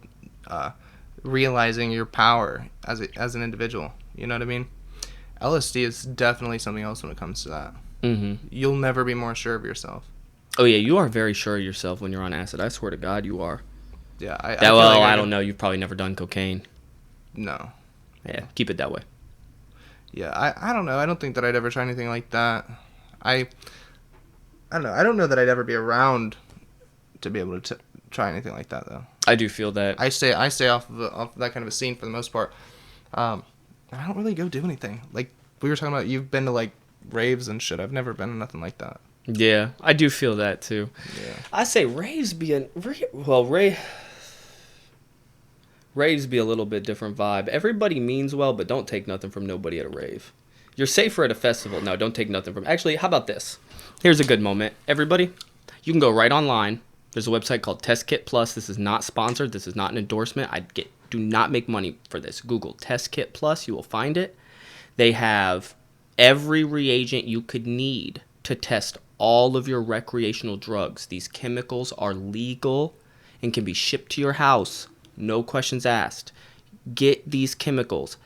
realizing your power as an individual. You know what I mean? LSD is definitely something else when it comes to that. Mm-hmm. You'll never be more sure of yourself. Oh yeah, you are very sure of yourself when you're on acid. I swear to God, you are. Yeah, I don't know. You've probably never done cocaine. No. Yeah, keep it that way. Yeah, I don't know. I don't think that I'd ever try anything like that. I don't know. I don't know that I'd ever be around to be able to try anything like that, though. I do feel that. I stay off of that kind of a scene for the most part. I don't really go do anything. Like, we were talking about, you've been to, like, raves and shit. I've never been to nothing like that. Yeah, I do feel that, too. Yeah. I say raves be raves be a little bit different vibe. Everybody means well, but don't take nothing from nobody at a rave. You're safer at a festival. No, don't take nothing from... Actually, how about this? Here's a good moment. Everybody, you can go right online. There's a website called Test Kit Plus. This is not sponsored. This is not an endorsement. Do not make money for this. Google Test Kit Plus. You will find it. They have every reagent you could need to test all of your recreational drugs. These chemicals are legal and can be shipped to your house. No questions asked. Get these chemicals.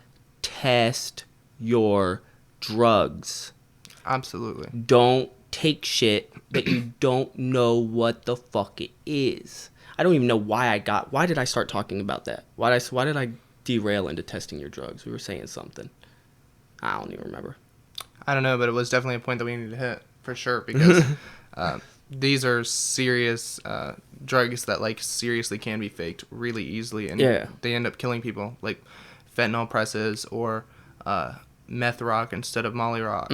Test your drugs. Absolutely. Don't take shit that you don't know what the fuck it is. I don't even know why did I start talking about that? Why did I derail into testing your drugs? We were saying something. I don't even remember. I don't know, but it was definitely a point that we needed to hit for sure, because these are serious drugs that like seriously can be faked really easily, and they end up killing people, like fentanyl presses or meth rock instead of molly rock.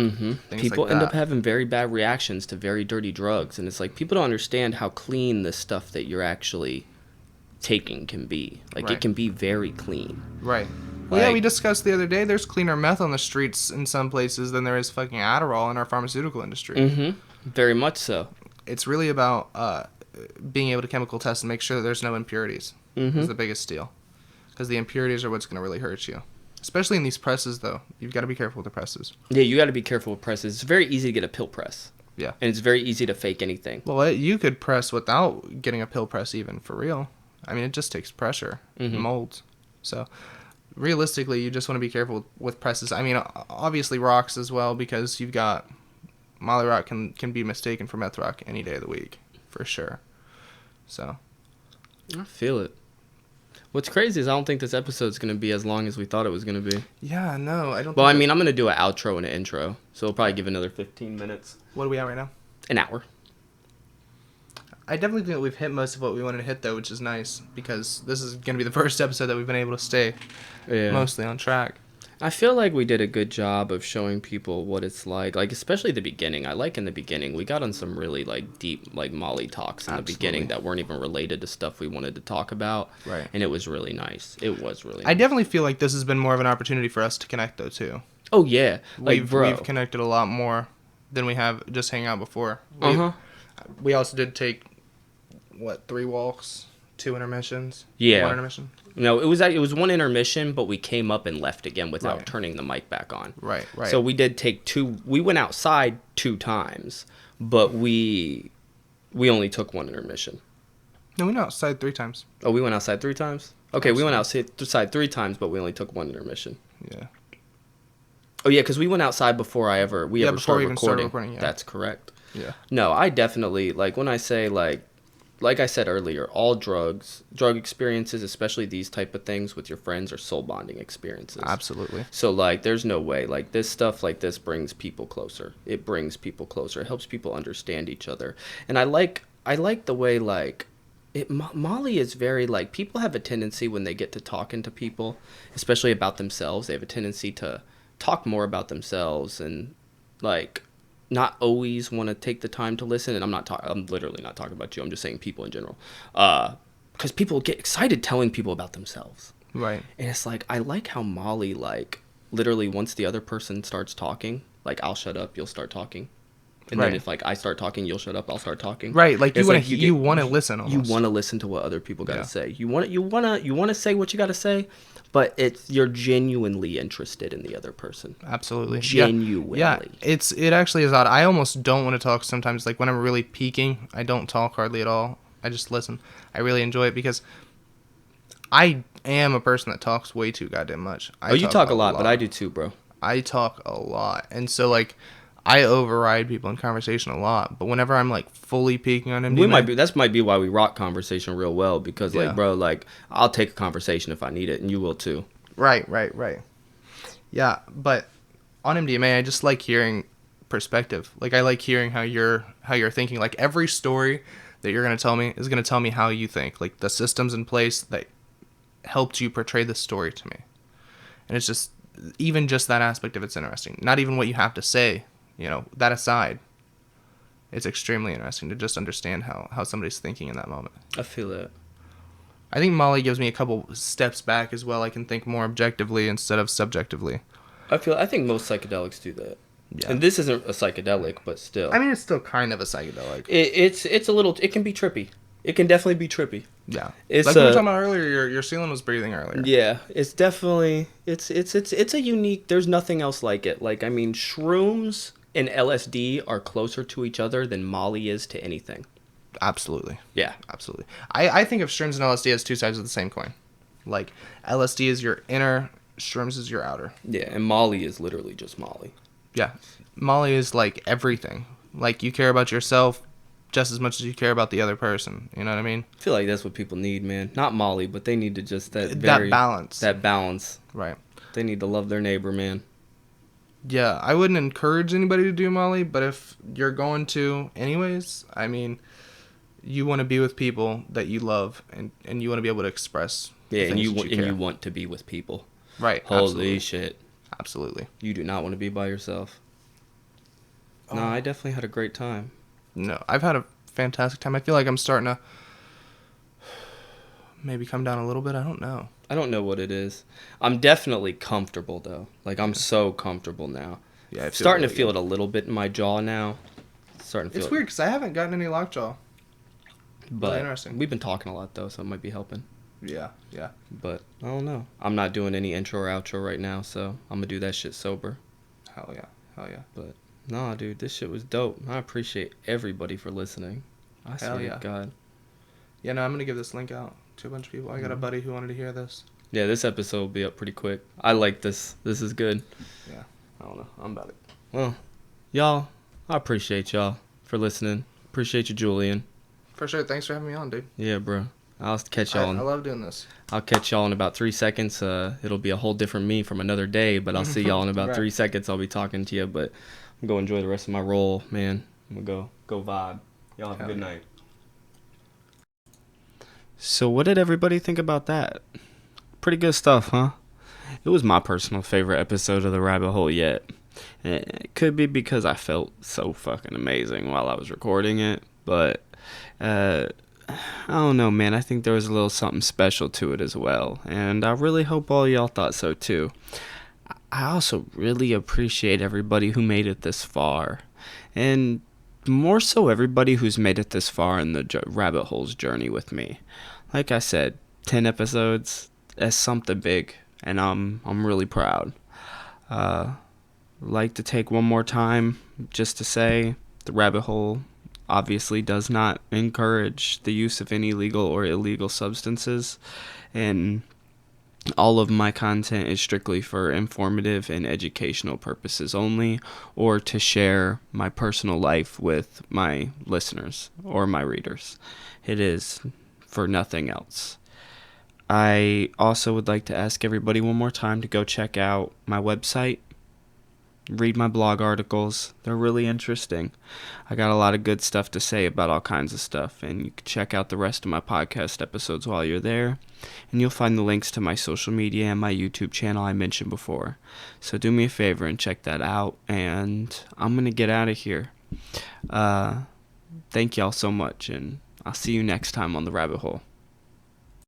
People end up having very bad reactions to very dirty drugs, and it's like people don't understand how clean the stuff that you're actually taking can be. Like it can be very clean. Right. Well, yeah, we discussed the other day, there's cleaner meth on the streets in some places than there is fucking Adderall in our pharmaceutical industry. Very much so. It's really about being able to chemical test and make sure that there's no impurities is the biggest deal. Because the impurities are what's going to really hurt you. Especially in these presses, though. You've got to be careful with the presses. Yeah, you got to be careful with presses. It's very easy to get a pill press. Yeah. And it's very easy to fake anything. Well, you could press without getting a pill press even, for real. I mean, it just takes pressure. Molds. So, realistically, you just want to be careful with presses. I mean, obviously rocks as well, because you've got... Molly rock can be mistaken for meth rock any day of the week, for sure. So. I feel it. What's crazy is I don't think this episode's going to be as long as we thought it was going to be. Yeah, no, I don't Well, I mean, I'm going to do an outro and an intro, so we'll probably give another 15 minutes. What are we at right now? An hour. I definitely think that we've hit most of what we wanted to hit, though, which is nice, because this is going to be the first episode that we've been able to stay mostly on track. I feel like we did a good job of showing people what it's like especially the beginning. I like in the beginning, we got on some really, like, deep, like, Molly talks in the beginning that weren't even related to stuff we wanted to talk about. Right. And it was really nice. It was really nice. I definitely feel like this has been more of an opportunity for us to connect, though, too. Oh, yeah. We've connected a lot more than we have just hanging out before. We also did take, 3 walks, 2 intermissions? Yeah. 1 intermission? No, it was 1 intermission, but we came up and left again without turning the mic back on. Right. So we did take 2. We went outside 2 times, but we only took 1 intermission. No, we went outside 3 times. Oh, we went outside 3 times? Okay, we went outside 3 times, but we only took 1 intermission. Yeah. Oh, yeah, because we went outside before we ever started recording. Yeah. That's correct. Yeah. No, I definitely, when I say, like I said earlier, all drug experiences, especially these type of things with your friends, are soul bonding experiences. Absolutely. So, there's no way. This stuff like this brings people closer. It brings people closer. It helps people understand each other. And I like the way, Molly is very, people have a tendency when they get to talking to people, especially about themselves, they have a tendency to talk more about themselves and, not always want to take the time to listen. And I'm literally not talking about you. I'm just saying people in general. Because people get excited telling people about themselves. Right. And it's I like how Molly, literally once the other person starts talking, I'll shut up, you'll start talking. And then if I start talking, you'll shut up, I'll start talking. Right. You want to listen almost. You want to listen to what other people got to say. You want to say what you got to say, but you're genuinely interested in the other person. Absolutely. Genuinely. Yeah. It actually is odd. I almost don't want to talk sometimes. When I'm really peaking, I don't talk hardly at all. I just listen. I really enjoy it because I am a person that talks way too goddamn much. You talk a lot, but I do too, bro. I talk a lot. And so I override people in conversation a lot, but whenever I'm fully peaking on MDMA, that might be why we rock conversation real well, because bro, I'll take a conversation if I need it, and you will too. Right. Yeah, but on MDMA, I just like hearing perspective. I like hearing how you're thinking. Every story that you're gonna tell me is gonna tell me how you think. The systems in place that helped you portray the story to me, and it's just even just that aspect of it's interesting. Not even what you have to say. That aside, it's extremely interesting to just understand how somebody's thinking in that moment. I feel that. I think Molly gives me a couple steps back as well. I can think more objectively instead of subjectively. I think most psychedelics do that. Yeah. And this isn't a psychedelic, but still. I mean, it's still kind of a psychedelic. It's a little. It can be trippy. It can definitely be trippy. Yeah. It's we were talking about earlier, your ceiling was breathing earlier. Yeah, it's definitely it's a unique. There's nothing else like it. Shrooms and LSD are closer to each other than Molly is to anything. Absolutely. Yeah. Absolutely. I think of shrooms and LSD as 2 sides of the same coin. LSD is your inner, shrooms is your outer. Yeah, and Molly is literally just Molly. Yeah. Molly is everything. You care about yourself just as much as you care about the other person. You know what I mean? I feel like that's what people need, man. Not Molly, but they need to just that balance. That balance. Right. They need to love their neighbor, man. Yeah, I wouldn't encourage anybody to do Molly, but if you're going to anyways, I mean, you want to be with people that you love, and you want to be able to express Yeah, and you care. want to be with people. Right. Holy Absolutely. shit. Absolutely. You do not want to be by yourself. Oh. No, I definitely had a great time. No, I've had a fantastic time. I feel like I'm starting to maybe come down a little bit. I don't know. I don't know what it is. I'm definitely comfortable, though. Like, I'm so comfortable now. Yeah, Starting to feel it a little bit in my jaw now. It's weird because I haven't gotten any lockjaw. But really interesting. We've been talking a lot, though, so it might be helping. Yeah. But I don't know. I'm not doing any intro or outro right now, so I'm going to do that shit sober. Hell yeah. But, nah, dude, this shit was dope. I appreciate everybody for listening. I swear to God. Yeah, no, I'm going to give this link out to a bunch of people. I got a buddy who wanted to hear this. Yeah, this episode will be up pretty quick. I like this. This is good. Yeah. I don't know. I'm about it. Well, y'all, I appreciate y'all for listening. Appreciate you, Julian. For sure. Thanks for having me on, dude. Yeah, bro. I'll catch y'all. I love doing this. I'll catch y'all in about 3 seconds. It'll be a whole different me from another day, but I'll see y'all in about 3 seconds. I'll be talking to you, but I'm going to enjoy the rest of my roll, man. I'm going to go vibe. Y'all have a good night. So what did everybody think about that? Pretty good stuff, huh? It was my personal favorite episode of The Rabbit Hole yet. It could be because I felt so fucking amazing while I was recording it, but I don't know, man. I think there was a little something special to it as well, and I really hope all y'all thought so too. I also really appreciate everybody who made it this far, and more so everybody who's made it this far in the Rabbit Hole's journey with me. Like I said, 10 episodes, that's something big, and I'm really proud. Like to take one more time just to say the Rabbit Hole obviously does not encourage the use of any legal or illegal substances, and all of my content is strictly for informative and educational purposes only, or to share my personal life with my listeners or my readers. It is for nothing else. I also would like to ask everybody one more time to go check out my website, read my blog articles. They're really interesting. I got a lot of good stuff to say about all kinds of stuff, and you can check out the rest of my podcast episodes while you're there, and you'll find the links to my social media and my YouTube channel I mentioned before. So do me a favor and check that out, and I'm going to get out of here. Thank y'all so much, and I'll see you next time on The Rabbit Hole.